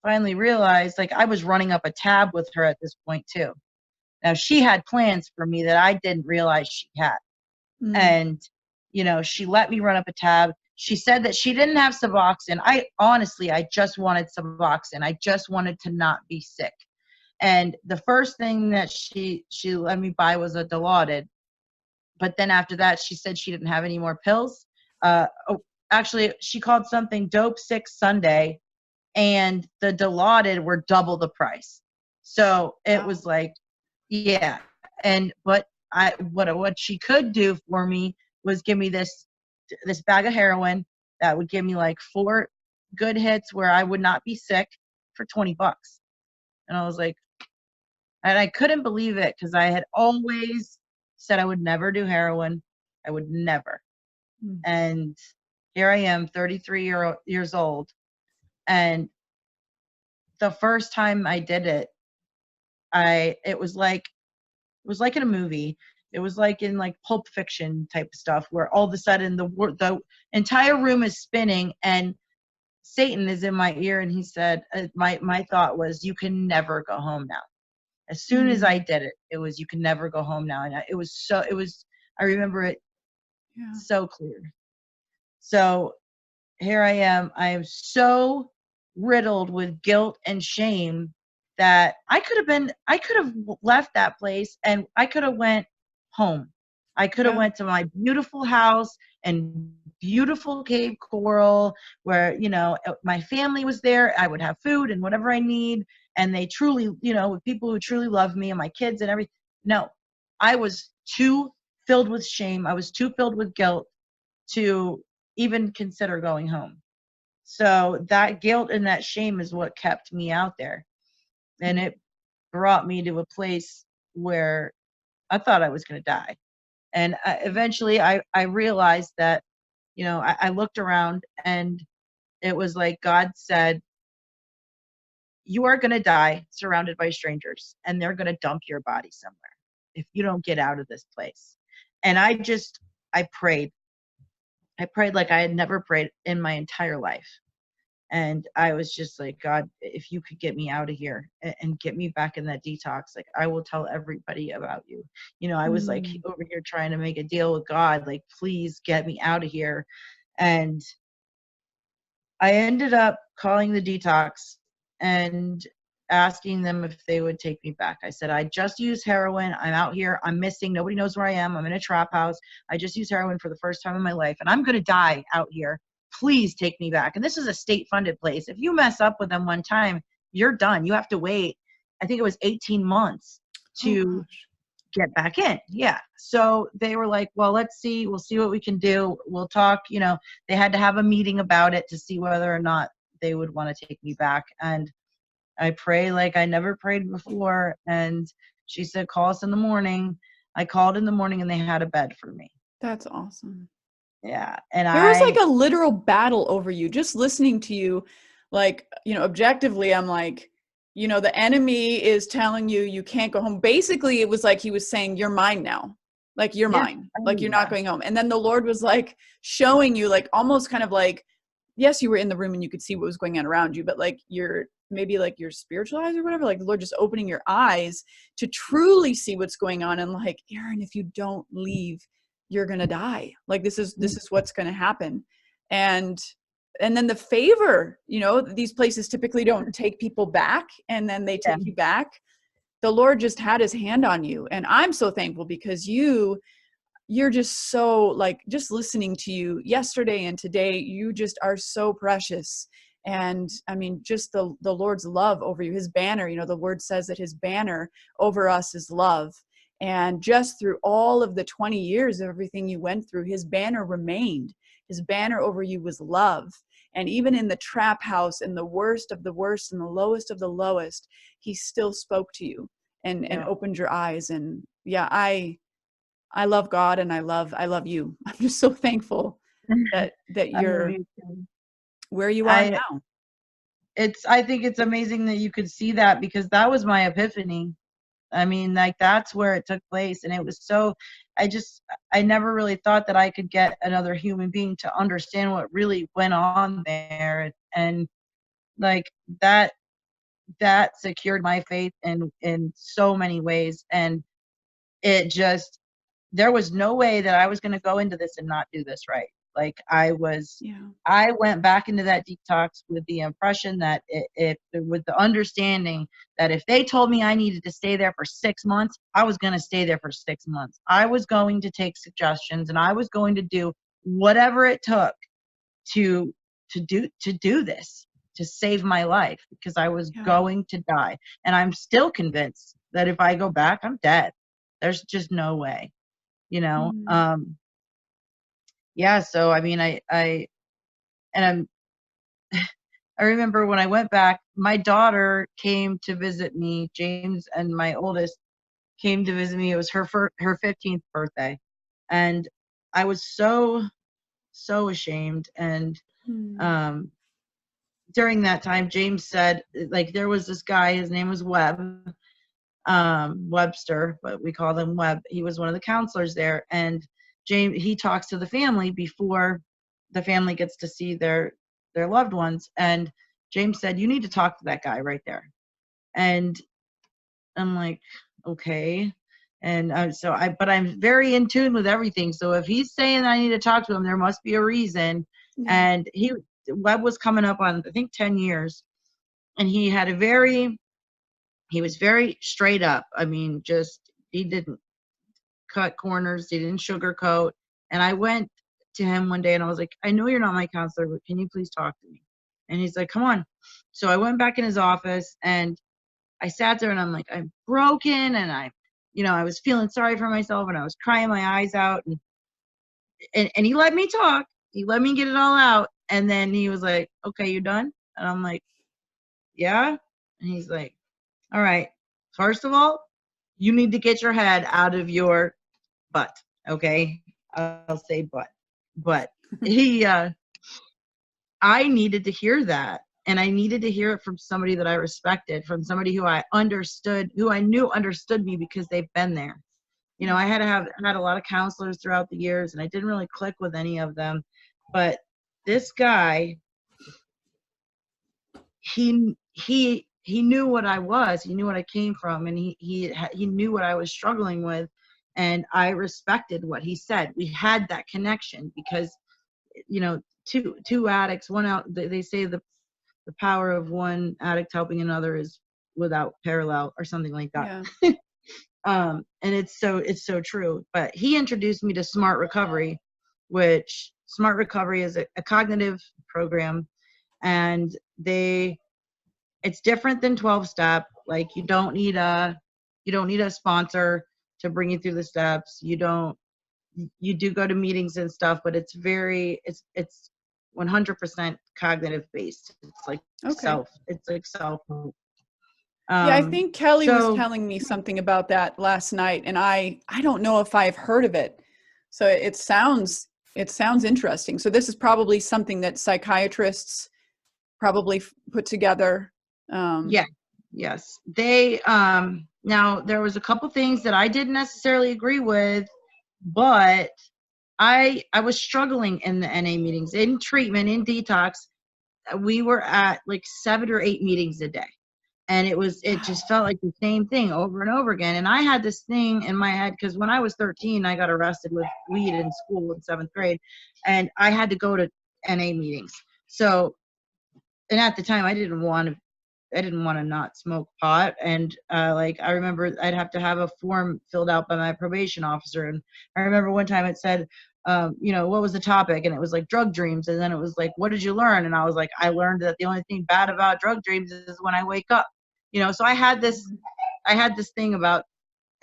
Speaker 2: finally realized, like, I was running up a tab with her at this point too. Now she had plans for me that I didn't realize she had. And, you know, she let me run up a tab. She said that she didn't have Suboxone. I honestly, I just wanted Suboxone. I just wanted to not be sick. And the first thing that she let me buy was a Dilaudid. But then after that, she said she didn't have any more pills. Actually, she called something Dope Sick Sunday, and the Dilaudid were double the price. So it was like, yeah. And but what she could do for me was give me this bag of heroin that would give me like 4 good hits where I would not be sick for $20. And I was like, and I couldn't believe it because I had always said I would never do heroin. I would never. And here I am, 33 years old. And the first time I did it, it was like in a movie. It was like in like Pulp Fiction type of stuff where all of a sudden the entire room is spinning and Satan is in my ear, and he said, my thought was, you can never go home now. As soon as I did it, it was, you can never go home now. And I remember it so clear. So here I am. I am so riddled with guilt and shame that I could have left that place and I could have went home. I could have went to my beautiful house and beautiful Cape Coral where, you know, my family was there. I would have food and whatever I need. And they truly, you know, with people who truly love me and my kids and everything. No, I was too filled with shame. I was too filled with guilt to even consider going home. So that guilt and that shame is what kept me out there. And it brought me to a place where I thought I was going to die. And eventually I realized that, you know, I looked around and it was like God said, you are going to die surrounded by strangers and they're going to dump your body somewhere if you don't get out of this place. And I prayed. I prayed like I had never prayed in my entire life. And I was just like, God, if you could get me out of here and get me back in that detox, like I will tell everybody about you. You know, I was like over here trying to make a deal with God, like, please get me out of here. And I ended up calling the detox and asking them if they would take me back. I said, I just use heroin. I'm out here. I'm missing. Nobody knows where I am. I'm in a trap house. I just use heroin for the first time in my life. And I'm going to die out here. Please take me back. And this is a state-funded place. If you mess up with them one time, you're done. You have to wait, I think it was 18 months to get back in. Yeah. So they were like, well, let's see. We'll see what we can do. We'll talk. You know, they had to have a meeting about it to see whether or not they would want to take me back. And I pray like I never prayed before. And she said, call us in the morning. I called in the morning and they had a bed for me.
Speaker 1: That's awesome.
Speaker 2: Yeah. And
Speaker 1: there was like a literal battle over you. Just listening to you, like, you know, objectively, I'm like, you know, the enemy is telling you you can't go home. Basically, it was like he was saying, you're mine now. Like, you're mine. Like, you're not going home. And then the Lord was like showing you, like, almost kind of like, yes, you were in the room and you could see what was going on around you, but like you're maybe like your spiritual eyes or whatever, like the Lord just opening your eyes to truly see what's going on. And like, Erin, if you don't leave, you're going to die. Like, this is what's going to happen. And then the favor, you know, these places typically don't take people back and then they take you back. The Lord just had his hand on you. And I'm so thankful because you're just so, like, just listening to you yesterday and today, you just are so precious. And I mean, just the Lord's love over you, his banner, you know, the word says that his banner over us is love. And just through all of the 20 years of everything you went through, his banner remained. His banner over you was love. And even in the trap house and the worst of the worst and the lowest of the lowest, he still spoke to you and opened your eyes. And yeah, I love God and I love you. I'm just so thankful that you're where you are now.
Speaker 2: I think it's amazing that you could see that because that was my epiphany. I mean, like, that's where it took place. And it was so, I never really thought that I could get another human being to understand what really went on there. And like that that secured my faith in so many ways. And it just, there was no way that I was going to go into this and not do this right. Like I went back into that detox with the impression that with the understanding that if they told me I needed to stay there for 6 months, I was going to stay there for 6 months. I was going to take suggestions, and I was going to do whatever it took to do this, to save my life, because I was going to die. And I'm still convinced that if I go back, I'm dead. There's just no way, you know? Yeah. So, I mean, I remember when I went back, my daughter came to visit me, James, and my oldest came to visit me. It was her 15th birthday. And I was so ashamed. And, during that time, James said, like, there was this guy, his name was Webster, but we called him Webb. He was one of the counselors there. And James, he talks to the family before the family gets to see their loved ones. And James said, you need to talk to that guy right there. And I'm like, okay. And but I'm very in tune with everything. So if he's saying I need to talk to him, there must be a reason. And Webb was coming up on, I think, 10 years. And he was very straight up. I mean, he didn't cut corners. He didn't sugarcoat. And I went to him one day and I was like, I know you're not my counselor, but can you please talk to me? And he's like, come on. So I went back in his office and I sat there and I'm like, I'm broken. And I was feeling sorry for myself and I was crying my eyes out. And he let me talk. He let me get it all out. And then he was like, okay, you done? And I'm like, yeah. And he's like, all right, first of all, you need to get your head out of your butt. Okay. I'll say butt. But I needed to hear that. And I needed to hear it from somebody that I respected, from somebody who I knew understood me because they've been there. You know, I had a lot of counselors throughout the years and I didn't really click with any of them. But this guy, he knew what I was. He knew what I came from, and he knew what I was struggling with, and I respected what he said. We had that connection because, you know, two addicts, one out. They say the power of one addict helping another is without parallel, or something like that. Yeah. And it's so true. But he introduced me to Smart Recovery, which Smart Recovery is a cognitive program, and it's different than 12-step. Like you don't need a sponsor to bring you through the steps. You do go to meetings and stuff, but it's 100% cognitive based. It's like self.
Speaker 1: Yeah, I think Kelly was telling me something about that last night, and I don't know if I've heard of it. So it sounds interesting. So this is probably something that psychiatrists probably put together.
Speaker 2: Yes. They now there was a couple things that I didn't necessarily agree with, but I was struggling in the NA meetings, in treatment, in detox. We were at like 7 or 8 meetings a day. And it just felt like the same thing over and over again. And I had this thing in my head, because when I was 13, I got arrested with weed in school in 7th grade, and I had to go to NA meetings. So, and at the time I didn't want to not smoke pot. And like, I remember I'd have to have a form filled out by my probation officer. And I remember one time it said, what was the topic? And it was like drug dreams. And then it was like, what did you learn? And I was like, I learned that the only thing bad about drug dreams is when I wake up. So I had this thing about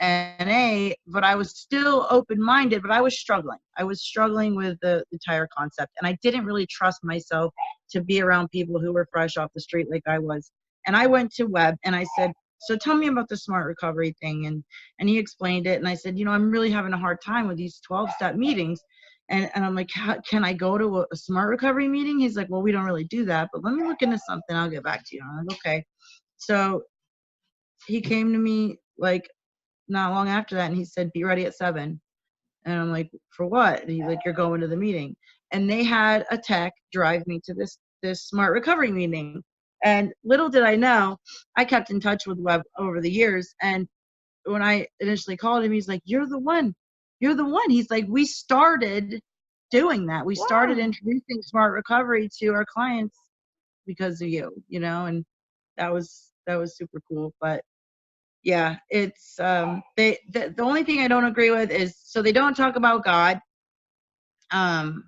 Speaker 2: NA, but I was still open-minded, but I was struggling. I was struggling with the entire concept. And I didn't really trust myself to be around people who were fresh off the street like I was. And I went to Webb and I said, so tell me about the Smart Recovery thing. And he explained it. And I said, I'm really having a hard time with these 12-step meetings. And I'm like, can I go to a Smart Recovery meeting? He's like, well, we don't really do that, but let me look into something. I'll get back to you. I'm like, okay. So he came to me like not long after that, and he said, be ready at 7. And I'm like, for what? And he's like, you're going to the meeting. And they had a tech drive me to this Smart Recovery meeting. And little did I know, I kept in touch with Webb over the years. And when I initially called him, he's like, you're the one. You're the one. He's like, we started doing that. We started introducing smart recovery to our clients because of you, you know, and that was super cool. But yeah, it's the only thing I don't agree with is, so they don't talk about God, and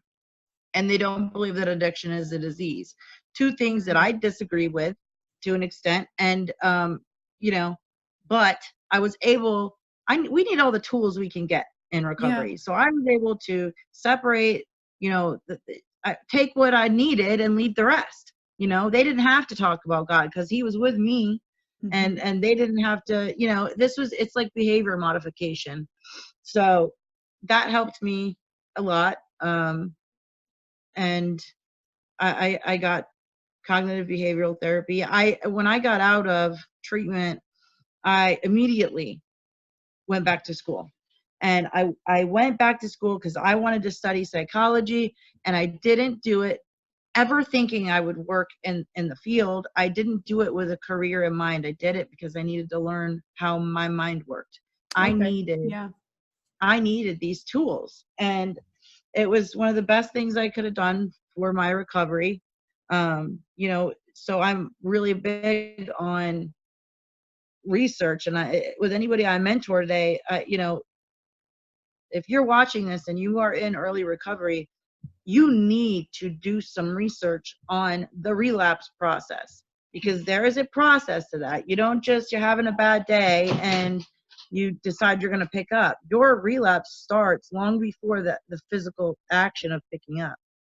Speaker 2: they don't believe that addiction is a disease. Two things that I disagree with to an extent. And you know, but I was able, we need all the tools we can get in recovery. So I was able to separate, you know, take what I needed and leave the rest. You know, they didn't have to talk about God because he was with me. And they didn't have to, you know, it's like behavior modification. So that helped me a lot. And I got cognitive behavioral therapy. When I got out of treatment, I immediately went back to school. And I went back to school because I wanted to study psychology, and I didn't do it ever thinking I would work in the field. I didn't do it with a career in mind. I did it because I needed to learn how my mind worked. I needed these tools, and it was one of the best things I could have done for my recovery. You know, so I'm really big on research, and with anybody I mentor today, you know, if you're watching this and you are in early recovery, you need to do some research on the relapse process, because there is a process to that. You don't just, you're having a bad day and you decide you're going to pick up. Your relapse starts long before the physical action of picking up.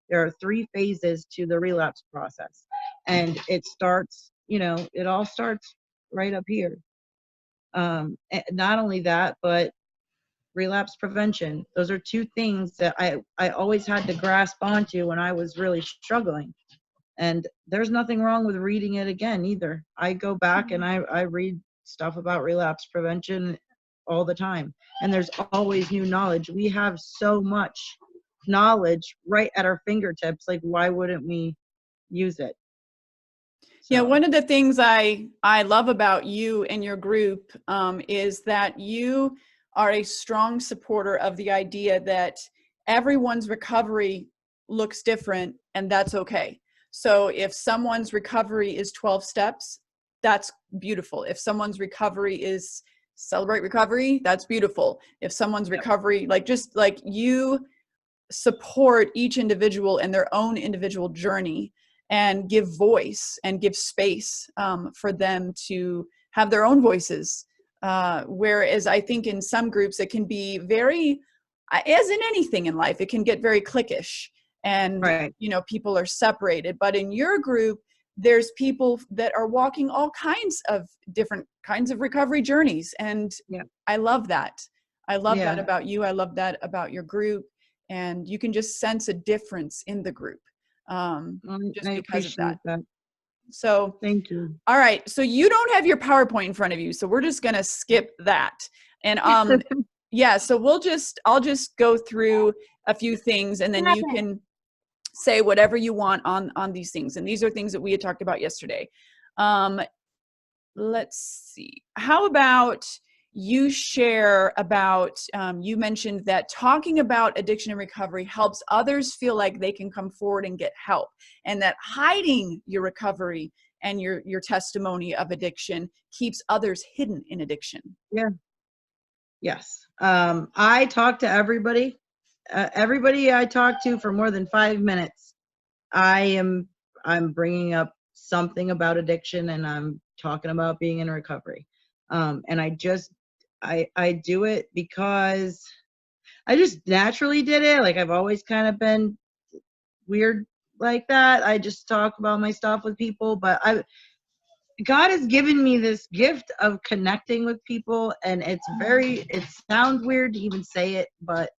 Speaker 2: There are 3 phases to the relapse process, and it starts, you know, it all starts right up here. Not only that, but relapse prevention. Those are 2 things that I always had to grasp onto when I was really struggling. And there's nothing wrong with reading it again either. I go back and I read stuff about relapse prevention all the time. And there's always new knowledge. We have so much knowledge right at our fingertips. Like, why wouldn't we use it?
Speaker 1: So. Yeah, one of the things I love about you and your group is that you are a strong supporter of the idea that everyone's recovery looks different, and that's okay. So if someone's recovery is 12 steps, that's beautiful. If someone's recovery is celebrate recovery, that's beautiful. If someone's recovery, like, just like, you support each individual and their own individual journey, and give voice and give space for them to have their own voices. Whereas I think in some groups it can be very, as in anything in life, it can get very cliquish, and you know, people are separated. But in your group, there's people that are walking all kinds of different kinds of recovery journeys, and I love that. I love that about you. I love that about your group, and you can just sense a difference in the group. Just because of that. So
Speaker 2: thank you.
Speaker 1: All right. So you don't have your PowerPoint in front of you, so we're just going to skip that. And yeah, so I'll just go through a few things, and then you can say whatever you want on these things. And these are things that we had talked about yesterday. Let's see. How about you share about, you mentioned that talking about addiction and recovery helps others feel like they can come forward and get help, and that hiding your recovery and your testimony of addiction keeps others hidden in addiction.
Speaker 2: Yeah. Yes. I talk to everybody. Everybody I talk to for more than 5 minutes, I'm bringing up something about addiction, and I'm talking about being in recovery. And I do it because I just naturally did it. Like, I've always kind of been weird like that. I just talk about my stuff with people, but God has given me this gift of connecting with people, and it sounds weird to even say it, but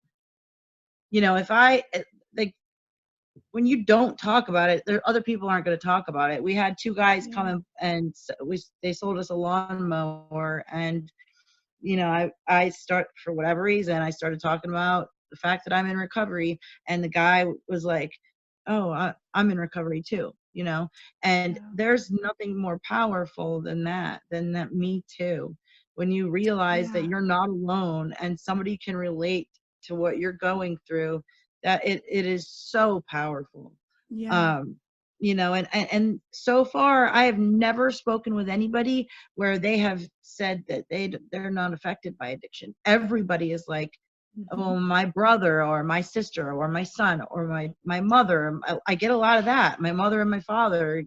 Speaker 2: you know, if like, when you don't talk about it, other people aren't going to talk about it. We had 2 guys come and they sold us a lawnmower, and you know, I start, for whatever reason, I started talking about the fact that I'm in recovery, and the guy was like, I'm in recovery too, and
Speaker 1: Yeah.
Speaker 2: there's nothing more powerful than that me too. When you realize that
Speaker 1: Yeah.
Speaker 2: you're not alone and somebody can relate to what you're going through, that it is so powerful.
Speaker 1: Yeah.
Speaker 2: um and so far I have never spoken with anybody where they have said that they're not affected by addiction. Everybody is like,
Speaker 1: Mhm.
Speaker 2: oh, my brother or my sister or my son or my mother. I get a lot of that. My mother and my father,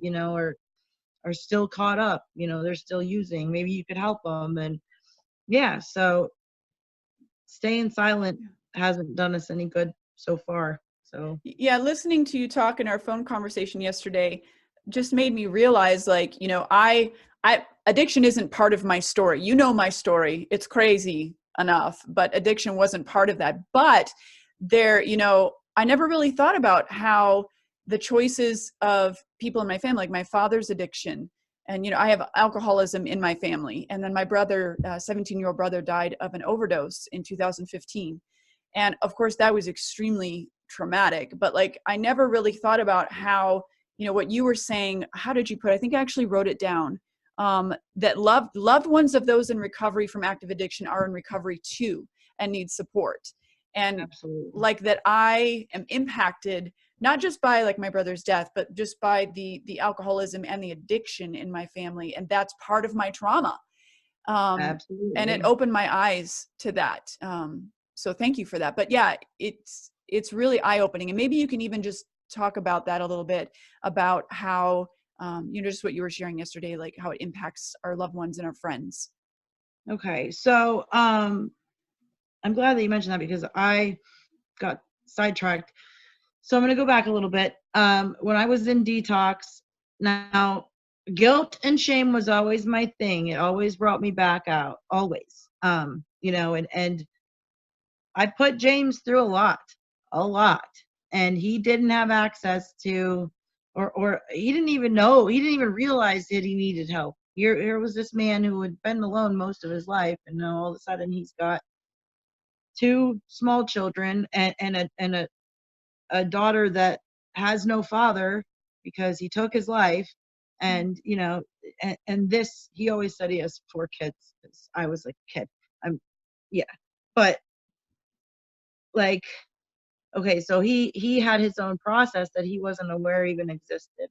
Speaker 2: are still caught up. They're still using. Maybe you could help them. And yeah, so staying silent
Speaker 1: Yeah.
Speaker 2: hasn't done us any good so far. So
Speaker 1: Yeah, listening to you talk in our phone conversation yesterday just made me realize, like, I addiction isn't part of my story. You know my story. It's crazy enough, but addiction wasn't part of that. But there, I never really thought about how the choices of people in my family, like my father's addiction, and I have alcoholism in my family, and then my brother, 17-year-old brother, died of an overdose in 2015. And of course that was extremely traumatic, but like I never really thought about how, what you were saying. How did you put it? I think I actually wrote it down, that loved ones of those in recovery from active addiction are in recovery too and need support. And
Speaker 2: absolutely.
Speaker 1: like that I am impacted not just by like my brother's death, but just by the alcoholism and the addiction in my family, and that's part of my trauma. And it
Speaker 2: Absolutely.
Speaker 1: opened my eyes to that. So thank you for that. But yeah, it's really eye-opening, and maybe you can even just talk about that a little bit, about how, just what you were sharing yesterday, like how it impacts our loved ones and our friends.
Speaker 2: Okay, so I'm glad that you mentioned that because I got sidetracked. So I'm going to go back a little bit. When I was in detox, now guilt and shame was always my thing. It always brought me back out, always. And I put James through a lot, and he didn't have access to, or he didn't even know, he didn't even realize that he needed help. Here was this man who had been alone most of his life, and now all of a sudden he's got two small children and a daughter that has no father because he took his life. And and this, he always said he has four kids because I was like a kid. I'm Yeah, but like, okay, so he had his own process that he wasn't aware even existed,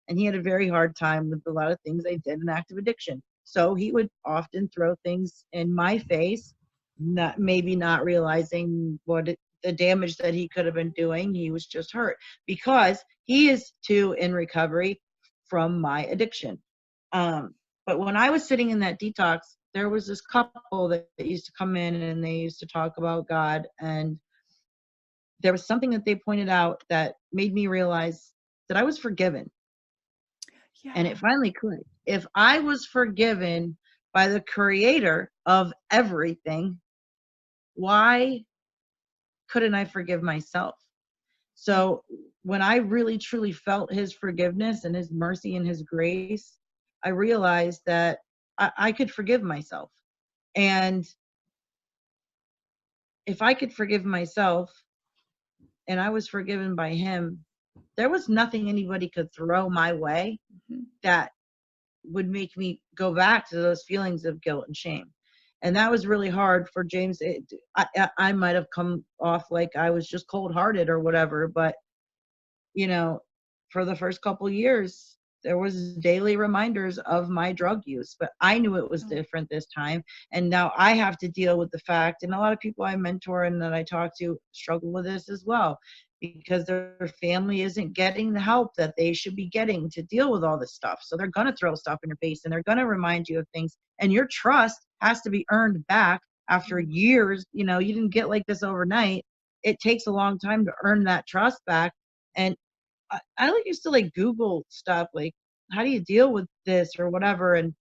Speaker 2: and he had a very hard time with a lot of things they did in active addiction. So he would often throw things in my face, not realizing the damage that he could have been doing. He was just hurt because he is too in recovery from my addiction. But when I was sitting in that detox, there was this couple that used to come in and they used to talk about God, and there was something that they pointed out that made me realize that I was forgiven. And
Speaker 1: Yeah.
Speaker 2: it finally clicked. If I was forgiven by the creator of everything, why couldn't I forgive myself? So when I really truly felt his forgiveness and his mercy and his grace, I realized that I could forgive myself. And if I could forgive myself and I was forgiven by him, there was nothing anybody could throw my way
Speaker 1: Mhm.
Speaker 2: that would make me go back to those feelings of guilt and shame. And that was really hard for James. I might have come off like I was just cold hearted or whatever, but you know, for the first couple years, there was daily reminders of my drug use, but I knew it was
Speaker 1: Oh,
Speaker 2: different this time. And now I have to deal with the fact, and a lot of people I mentor and that I talk to struggle with this as well, because their family isn't getting the help that they should be getting to deal with all this stuff. So they're going to throw stuff in your face and they're going to remind you of things. And your trust has to be earned back after years. You didn't get like this overnight. It takes a long time to earn that trust back. And I like used to like Google stuff like, how do you deal with this or whatever, and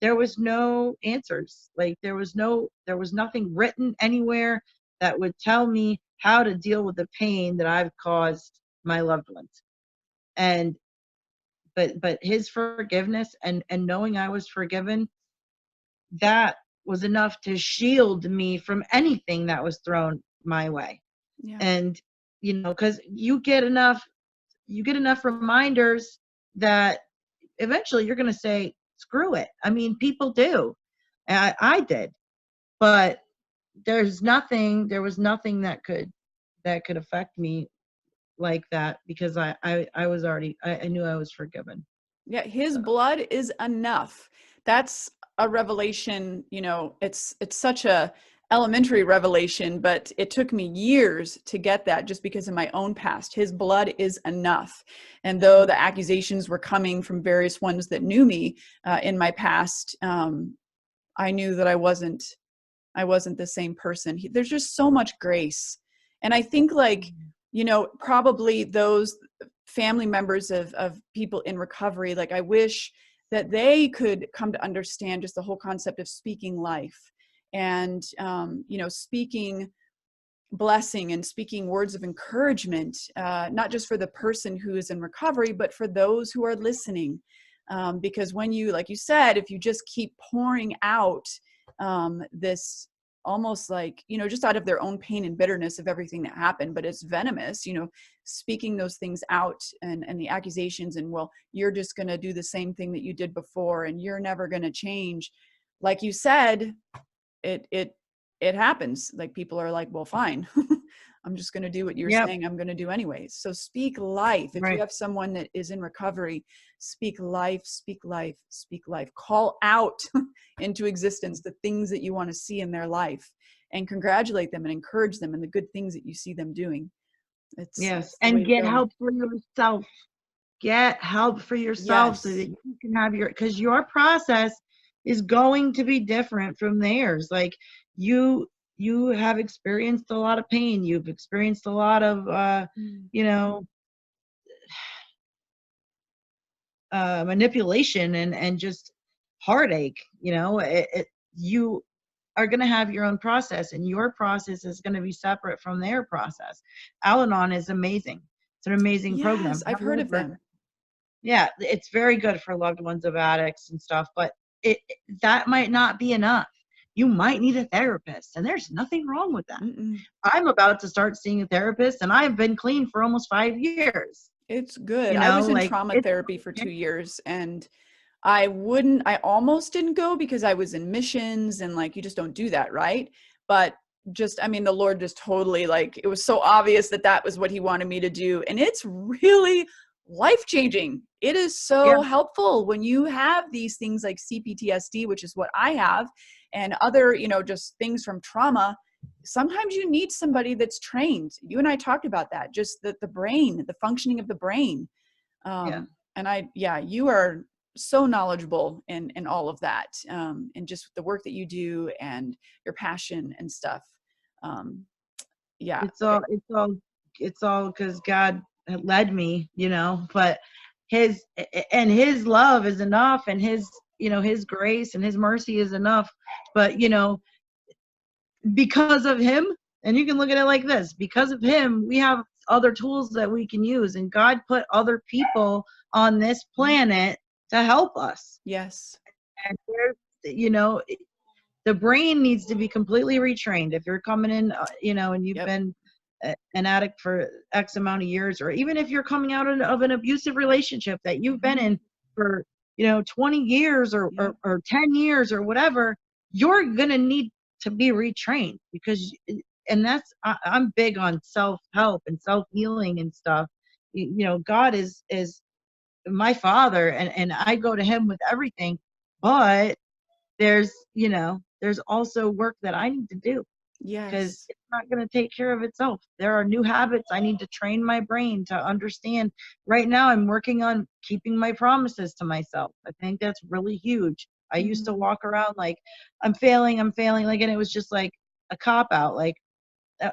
Speaker 2: there was no answers. Like there was nothing written anywhere that would tell me how to deal with the pain that I've caused my loved ones. And but his forgiveness and knowing I was forgiven, that was enough to shield me from anything that was thrown my way.
Speaker 1: yeah.
Speaker 2: And because you get enough you get enough reminders that eventually you're going to say, screw it. I mean, people do. I did, but there was nothing that could affect me like that, because I was already, I knew I was forgiven.
Speaker 1: Yeah, his
Speaker 2: So.
Speaker 1: blood is enough. That's a revelation, you know, it's such a elementary revelation, but it took me years to get that just because of my own past. His blood is enough. And though the accusations were coming from various ones that knew me in my past, I knew that I wasn't the same person. There's just so much grace. And I think, like, you know, probably those family members of people in recovery, like, I wish that they could come to understand just the whole concept of speaking life and, you know, speaking blessing and speaking words of encouragement, not just for the person who is in recovery, but for those who are listening. Because when you, like you said, if you just keep pouring out this almost like, you know, just out of their own pain and bitterness of everything that happened, but it's venomous, you know, speaking those things out and the accusations and, well, you're just going to do the same thing that you did before and you're never going to change. Like you said, it happens. Like, people are like, well, fine. I'm just going to do what you're
Speaker 2: Yep.
Speaker 1: saying I'm going to do anyways. So speak life. If
Speaker 2: Right.
Speaker 1: you have someone that is in recovery, speak life, speak life, speak life. Call out into existence the things that you want to see in their life and congratulate them and encourage them in the good things that you see them doing.
Speaker 2: Yes.
Speaker 1: It's the way
Speaker 2: And
Speaker 1: to
Speaker 2: get
Speaker 1: go.
Speaker 2: help for yourself. Get help for yourself so that
Speaker 1: Yes.
Speaker 2: you can have because your process is going to be different from theirs. Like, you have experienced a lot of pain. You've experienced a lot of you know, manipulation and just heartache. You know, you are going to have your own process, and your process is going to be separate from their process. Al-Anon is amazing. It's an amazing program.
Speaker 1: Yes, I've heard of
Speaker 2: However,
Speaker 1: them.
Speaker 2: yeah, it's very good for loved ones of addicts and stuff, but that might not be enough. You might need a therapist, and there's nothing wrong with that.
Speaker 1: Mm-mm.
Speaker 2: I'm about to start seeing a therapist, and I've been clean for almost 5 years.
Speaker 1: It's good.
Speaker 2: You
Speaker 1: I
Speaker 2: know,
Speaker 1: was in
Speaker 2: like,
Speaker 1: trauma
Speaker 2: it's
Speaker 1: therapy for 2 years, and I almost didn't go because I was in missions and, like, you just don't do that, right? But just, I mean, the Lord just totally, like, it was so obvious that that was what he wanted me to do. And it's really life-changing. It is
Speaker 2: yeah,
Speaker 1: so helpful when you have these things like CPTSD, which is what I have, and other, you know, just things from trauma. Sometimes you need somebody that's trained. You and I talked about that, just the brain, the functioning of the brain.
Speaker 2: yeah.
Speaker 1: And yeah, you are so knowledgeable in all of that, and just the work that you do and your passion and stuff. Um, yeah.
Speaker 2: It's all, it's all because God had led me, you know. But His and His love is enough, and His, you know, His grace and His mercy is enough. But, you know, because of Him, and you can look at it like this: because of Him, we have other tools that we can use, and God put other people on this planet to help us.
Speaker 1: Yes.
Speaker 2: And there's, you know, the brain needs to be completely retrained. If you're coming in, you know, and you've
Speaker 1: Yep.
Speaker 2: been an addict for X amount of years, or even if you're coming out of an abusive relationship that you've been in for, you know, 20 years
Speaker 1: Yep.
Speaker 2: or 10 years or whatever, you're going to need to be retrained, because, and I'm big on self-help and self-healing and stuff. You know, God is my father, and I go to him with everything, but there's, you know, there's also work that I need to do, because
Speaker 1: Yes.
Speaker 2: it's not going to take care of itself. There are new habits I need to train my brain to understand. Right now, I'm working on keeping my promises to myself. I think that's really huge. I used to
Speaker 1: Mm.
Speaker 2: walk around like, I'm failing, like, and it was just like a cop out, like,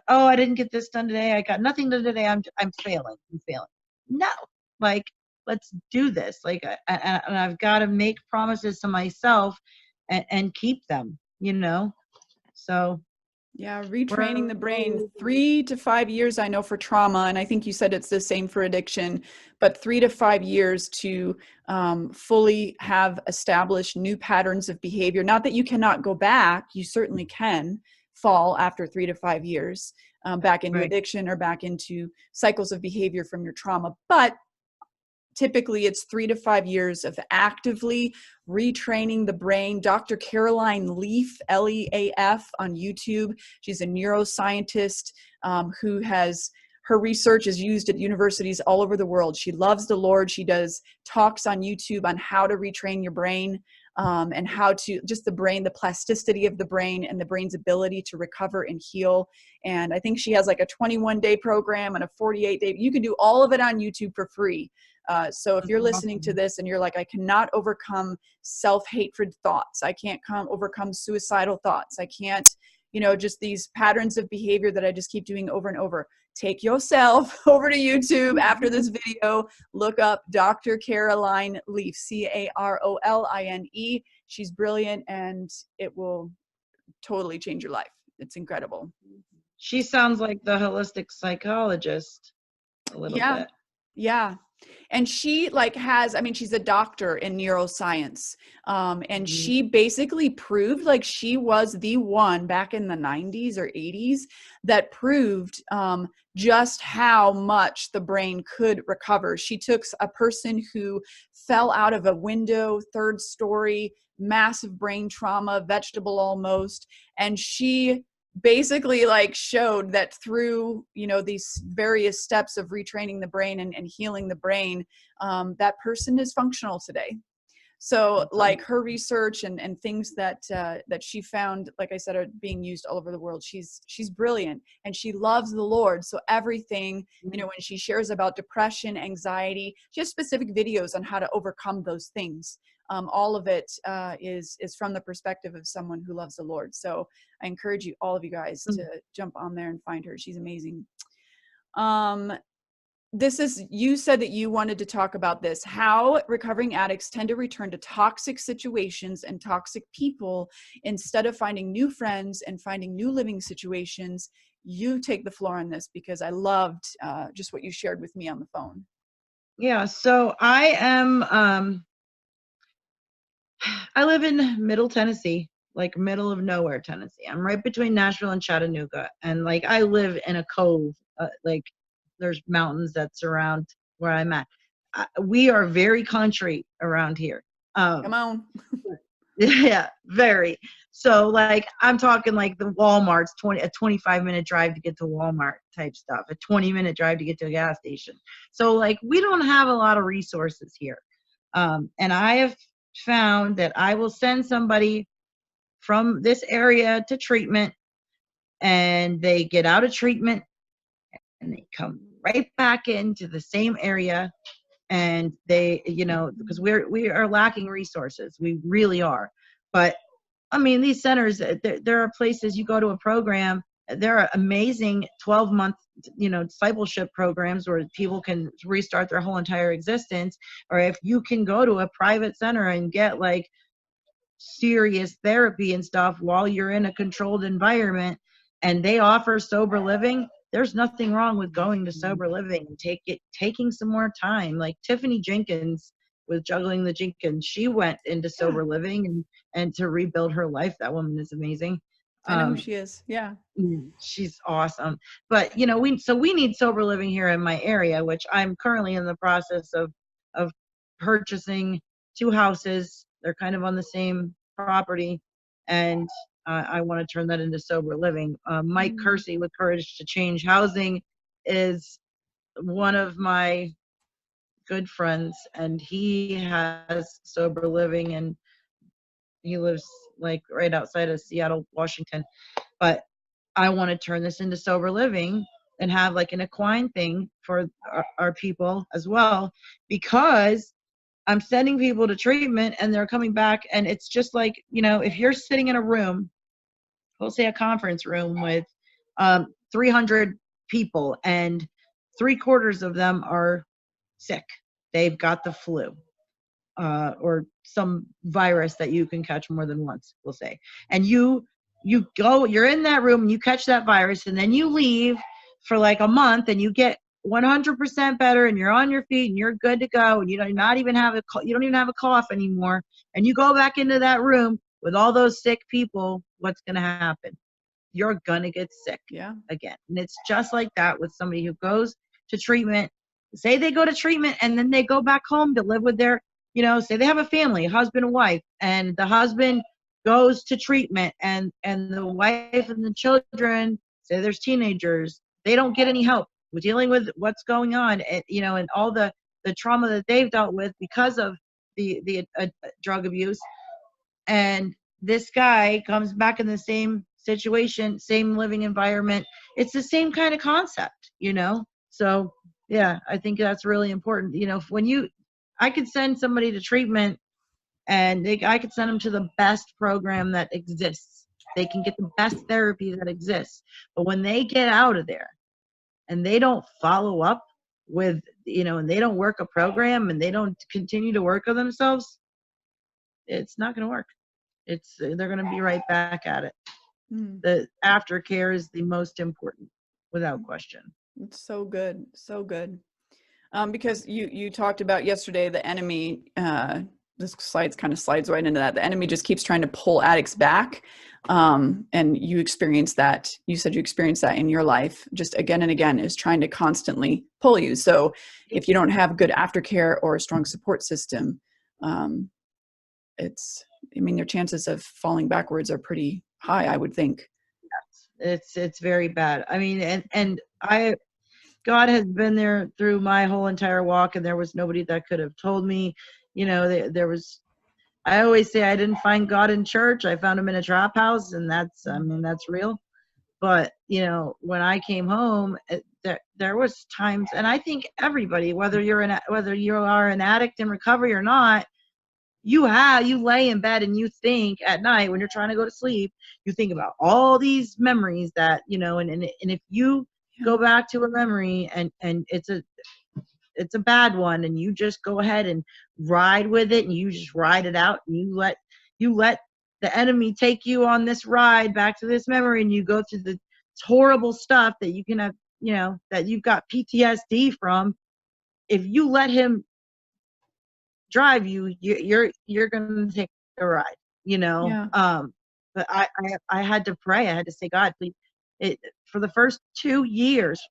Speaker 2: oh, I didn't get this done today. I got nothing done today. I'm failing. I'm failing. No, like, let's do this. Like, and I've got to make promises to myself and keep them, you know? So
Speaker 1: Yeah,
Speaker 2: we're,
Speaker 1: retraining the brain, 3 to 5 years, I know, for trauma, and I think you said it's the same for addiction, but 3 to 5 years to fully have established new patterns of behavior. Not that you cannot go back, you certainly can fall after 3 to 5 years, back into
Speaker 2: Right.
Speaker 1: addiction or back into cycles of behavior from your trauma. But typically it's 3 to 5 years of actively retraining the brain. Dr. Caroline Leaf, Leaf, on YouTube. She's a neuroscientist who has, her research is used at universities all over the world. She loves the Lord. She does talks on YouTube on how to retrain your brain, and how to, just the brain, the plasticity of the brain and the brain's ability to recover and heal. And I think she has like a 21-day program and a 48-day. You can do all of it on YouTube for free. So if you're listening to this and you're like, I cannot overcome self-hatred thoughts, I can't overcome suicidal thoughts, I can't, just these patterns of behavior that I just keep doing over and over, take yourself over to YouTube after this video, look up Dr. Caroline Leaf, Caroline. She's brilliant and it will totally change your life. It's incredible.
Speaker 2: She sounds like the holistic psychologist a little bit.
Speaker 1: Yeah. And she she's a doctor in neuroscience. And she basically proved, like, she was the one back in the 90s or 80s that proved just how much the brain could recover. She took a person who fell out of a window, 3rd story, massive brain trauma, vegetable almost, and she basically showed that through these various steps of retraining the brain and healing the brain, that person is functional today. So her research and things that she found, like I said, are being used all over the world. She's brilliant and she loves the Lord. So everything, when she shares about depression, anxiety, she has specific videos on how to overcome those things. All of it is from the perspective of someone who loves the Lord. So I encourage all of you guys to jump on there and find her. She's amazing. You said that you wanted to talk about this, how recovering addicts tend to return to toxic situations and toxic people instead of finding new friends and finding new living situations. You take the floor on this because I loved just what you shared with me on the phone.
Speaker 2: Yeah, so I live in Middle Tennessee, like middle of nowhere Tennessee. I'm right between Nashville and Chattanooga, and I live in a cove, there's mountains that surround where I'm at. We are very country around here.
Speaker 1: Come on.
Speaker 2: Yeah, very. So I'm talking the Walmart's a 25-minute drive to get to Walmart type stuff, a 20-minute drive to get to a gas station. So we don't have a lot of resources here. And I have found that I will send somebody from this area to treatment, and they get out of treatment and they come right back into the same area, and they because we are lacking resources, we really are. But I mean, these centers, there are places you go to a program, there are amazing 12-month discipleship programs where people can restart their whole entire existence. Or if you can go to a private center and get serious therapy and stuff while you're in a controlled environment, and they offer sober living, there's nothing wrong with going to sober living and taking some more time. Like Tiffany Jenkins with Juggling the Jenkins, she went into sober living and to rebuild her life. That woman is amazing.
Speaker 1: I know who she is. Yeah,
Speaker 2: she's awesome. But we need sober living here in my area, which I'm currently in the process of purchasing 2 houses. They're kind of on the same property, and I want to turn that into sober living. Mike Kersey with Courage to Change Housing is one of my good friends, and he has sober living, and he lives right outside of Seattle, Washington. But I want to turn this into sober living and have an equine thing for our people as well, because I'm sending people to treatment and they're coming back, and it's just if you're sitting in a room, we'll say a conference room with 300 people, and 3/4 of them are sick. They've got the flu or some virus that you can catch more than once, we'll say. And you're in that room and you catch that virus, and then you leave for a month and you get 100% better and you're on your feet and you're good to go, and you don't even have a cough anymore, and you go back into that room with all those sick people. What's going to happen? you're gonna get sick
Speaker 1: Yeah.
Speaker 2: again. And it's just like that with somebody who goes to treatment. Say they go to treatment and then they go back home to live with their, say they have a family, a husband and wife, and the husband goes to treatment, and the wife and the children, say there's teenagers, they don't get any help with dealing with what's going on, and and all the trauma that they've dealt with because of the drug abuse. And this guy comes back in the same situation, same living environment. It's the same kind of concept, So yeah, I think that's really important. I could send somebody to treatment, and I could send them to the best program that exists. They can get the best therapy that exists. But when they get out of there and they don't follow up with, and they don't work a program and they don't continue to work on themselves, it's not going to work. They're going to be right back at it. The aftercare is the most important, without question.
Speaker 1: It's so good. So good. Because you talked about yesterday, the enemy, this kind of slides right into that. The enemy just keeps trying to pull addicts back. And you experience that. You said you experienced that in your life, just again and again, is trying to constantly pull you. So if you don't have good aftercare or a strong support system, your chances of falling backwards are pretty high, I would think.
Speaker 2: Yes, it's very bad. I mean, and God has been there through my whole entire walk, and there was nobody that could have told me, there was, I always say I didn't find God in church. I found him in a trap house, and that's real. But, when I came home, there was times, and I think everybody, whether you are an addict in recovery or not, you lay in bed and you think at night when you're trying to go to sleep, you think about all these memories that, and if you go back to a memory and it's a bad one, and you just go ahead and ride with it, and you just ride it out, and you let the enemy take you on this ride back to this memory, and you go through the horrible stuff that you can have, that you've got PTSD from. If you let him drive you, you're gonna take a ride,
Speaker 1: Yeah.
Speaker 2: But I had to pray. I had to say, God, please, for the first 2 years,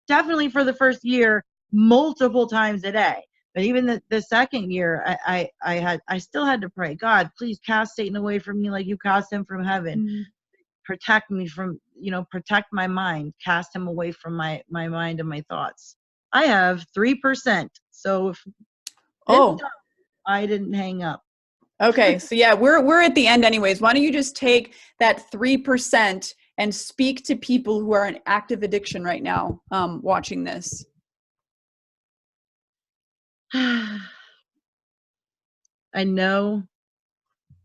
Speaker 2: definitely for the first year, multiple times a day. But even the second year, I still had to pray, God, please cast Satan away from me like you cast him from heaven. Protect me from, protect my mind, cast him away from my mind and my thoughts. I have 3%. So if I didn't hang up.
Speaker 1: Okay. So yeah, we're at the end anyways. Why don't you just take that 3% and speak to people who are in active addiction right now, watching this?
Speaker 2: I know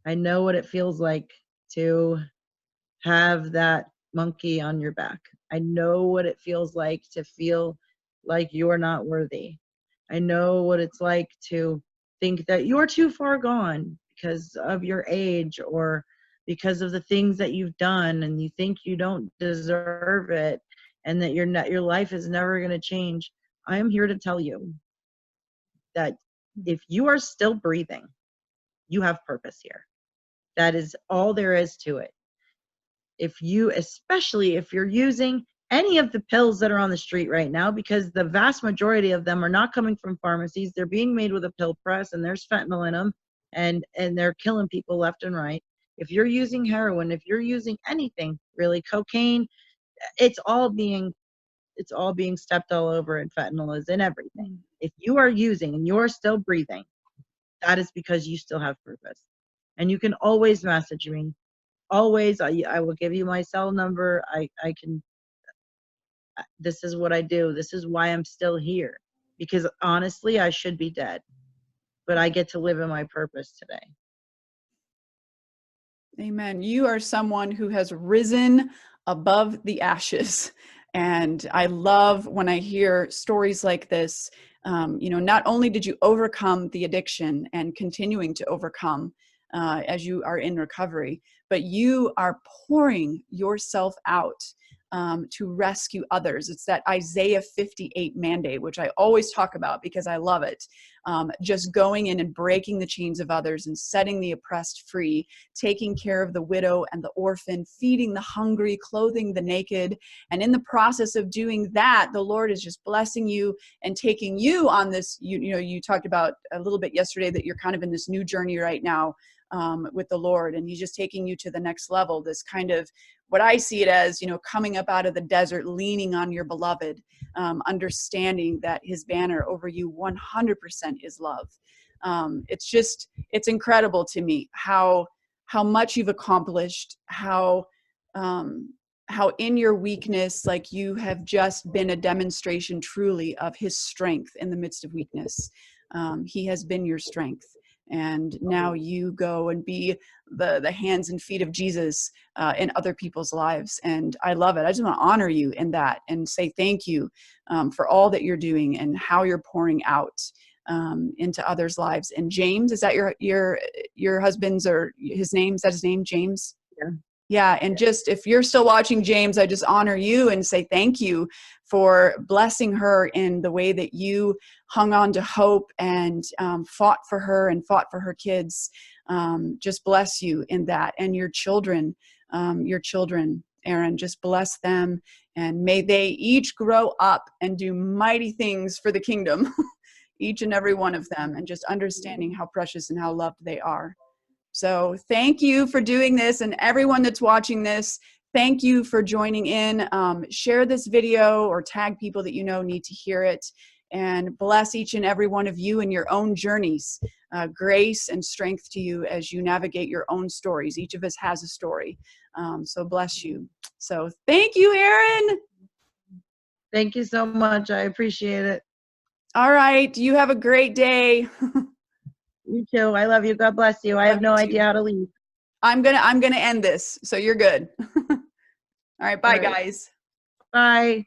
Speaker 2: what it feels like to have that monkey on your back. I know what it feels like to feel like you're not worthy. I know what it's like to think that you're too far gone because of your age or because of the things that you've done, and you think you don't deserve it, and that your life is never going to change. I am here to tell you that if you are still breathing, you have purpose here. That is all there is to it. Especially if you're using any of the pills that are on the street right now, because the vast majority of them are not coming from pharmacies. They're being made with a pill press, and there's fentanyl in them, and they're killing people left and right. If you're using heroin, if you're using anything, really, cocaine, it's all being stepped all over, and fentanyl is in everything. If you are using and you're still breathing, that is because you still have purpose. And you can always message me. Always. I will give you my cell number. I can, this is what I do. This is why I'm still here. Because honestly, I should be dead. But I get to live in my purpose today.
Speaker 1: Amen. You are someone who has risen above the ashes. And I love when I hear stories like this. Not only did you overcome the addiction and continuing to overcome as you are in recovery, but you are pouring yourself out to rescue others. It's that Isaiah 58 mandate, which I always talk about because I love it. Just going in and breaking the chains of others and setting the oppressed free, taking care of the widow and the orphan, feeding the hungry, clothing the naked. And in the process of doing that, the Lord is just blessing you and taking you on this. You talked about a little bit yesterday that you're kind of in this new journey right now with the Lord, and he's just taking you to the next level. This kind of, what I see it as, coming up out of the desert, leaning on your beloved, understanding that his banner over you 100% is love. It's incredible to me how much you've accomplished, how in your weakness, like you have just been a demonstration truly of his strength in the midst of weakness. He has been your strength. And now you go and be the hands and feet of Jesus in other people's lives. And I love it. I just want to honor you in that and say thank you for all that you're doing and how you're pouring out into others' lives. And James, is that your husband's, or his name? Is that his name, James?
Speaker 2: Yeah.
Speaker 1: Yeah. And just, if you're still watching, James, I just honor you and say thank you for blessing her in the way that you hung on to hope and fought for her and fought for her kids. Just bless you in that. And your children, Erin, just bless them. And may they each grow up and do mighty things for the kingdom, each and every one of them, and just understanding how precious and how loved they are. So thank you for doing this, and everyone that's watching this, thank you for joining in. Share this video or tag people that you know need to hear it, and bless each and every one of you in your own journeys. Grace and strength to you as you navigate your own stories. Each of us has a story. So bless you. So thank you, Erin.
Speaker 2: Thank you so much. I appreciate it.
Speaker 1: All right. You have a great day.
Speaker 2: You too. I love you. God bless you. I have no idea how to leave.
Speaker 1: I'm gonna end this, so you're good. All right. Bye, guys.
Speaker 2: Bye.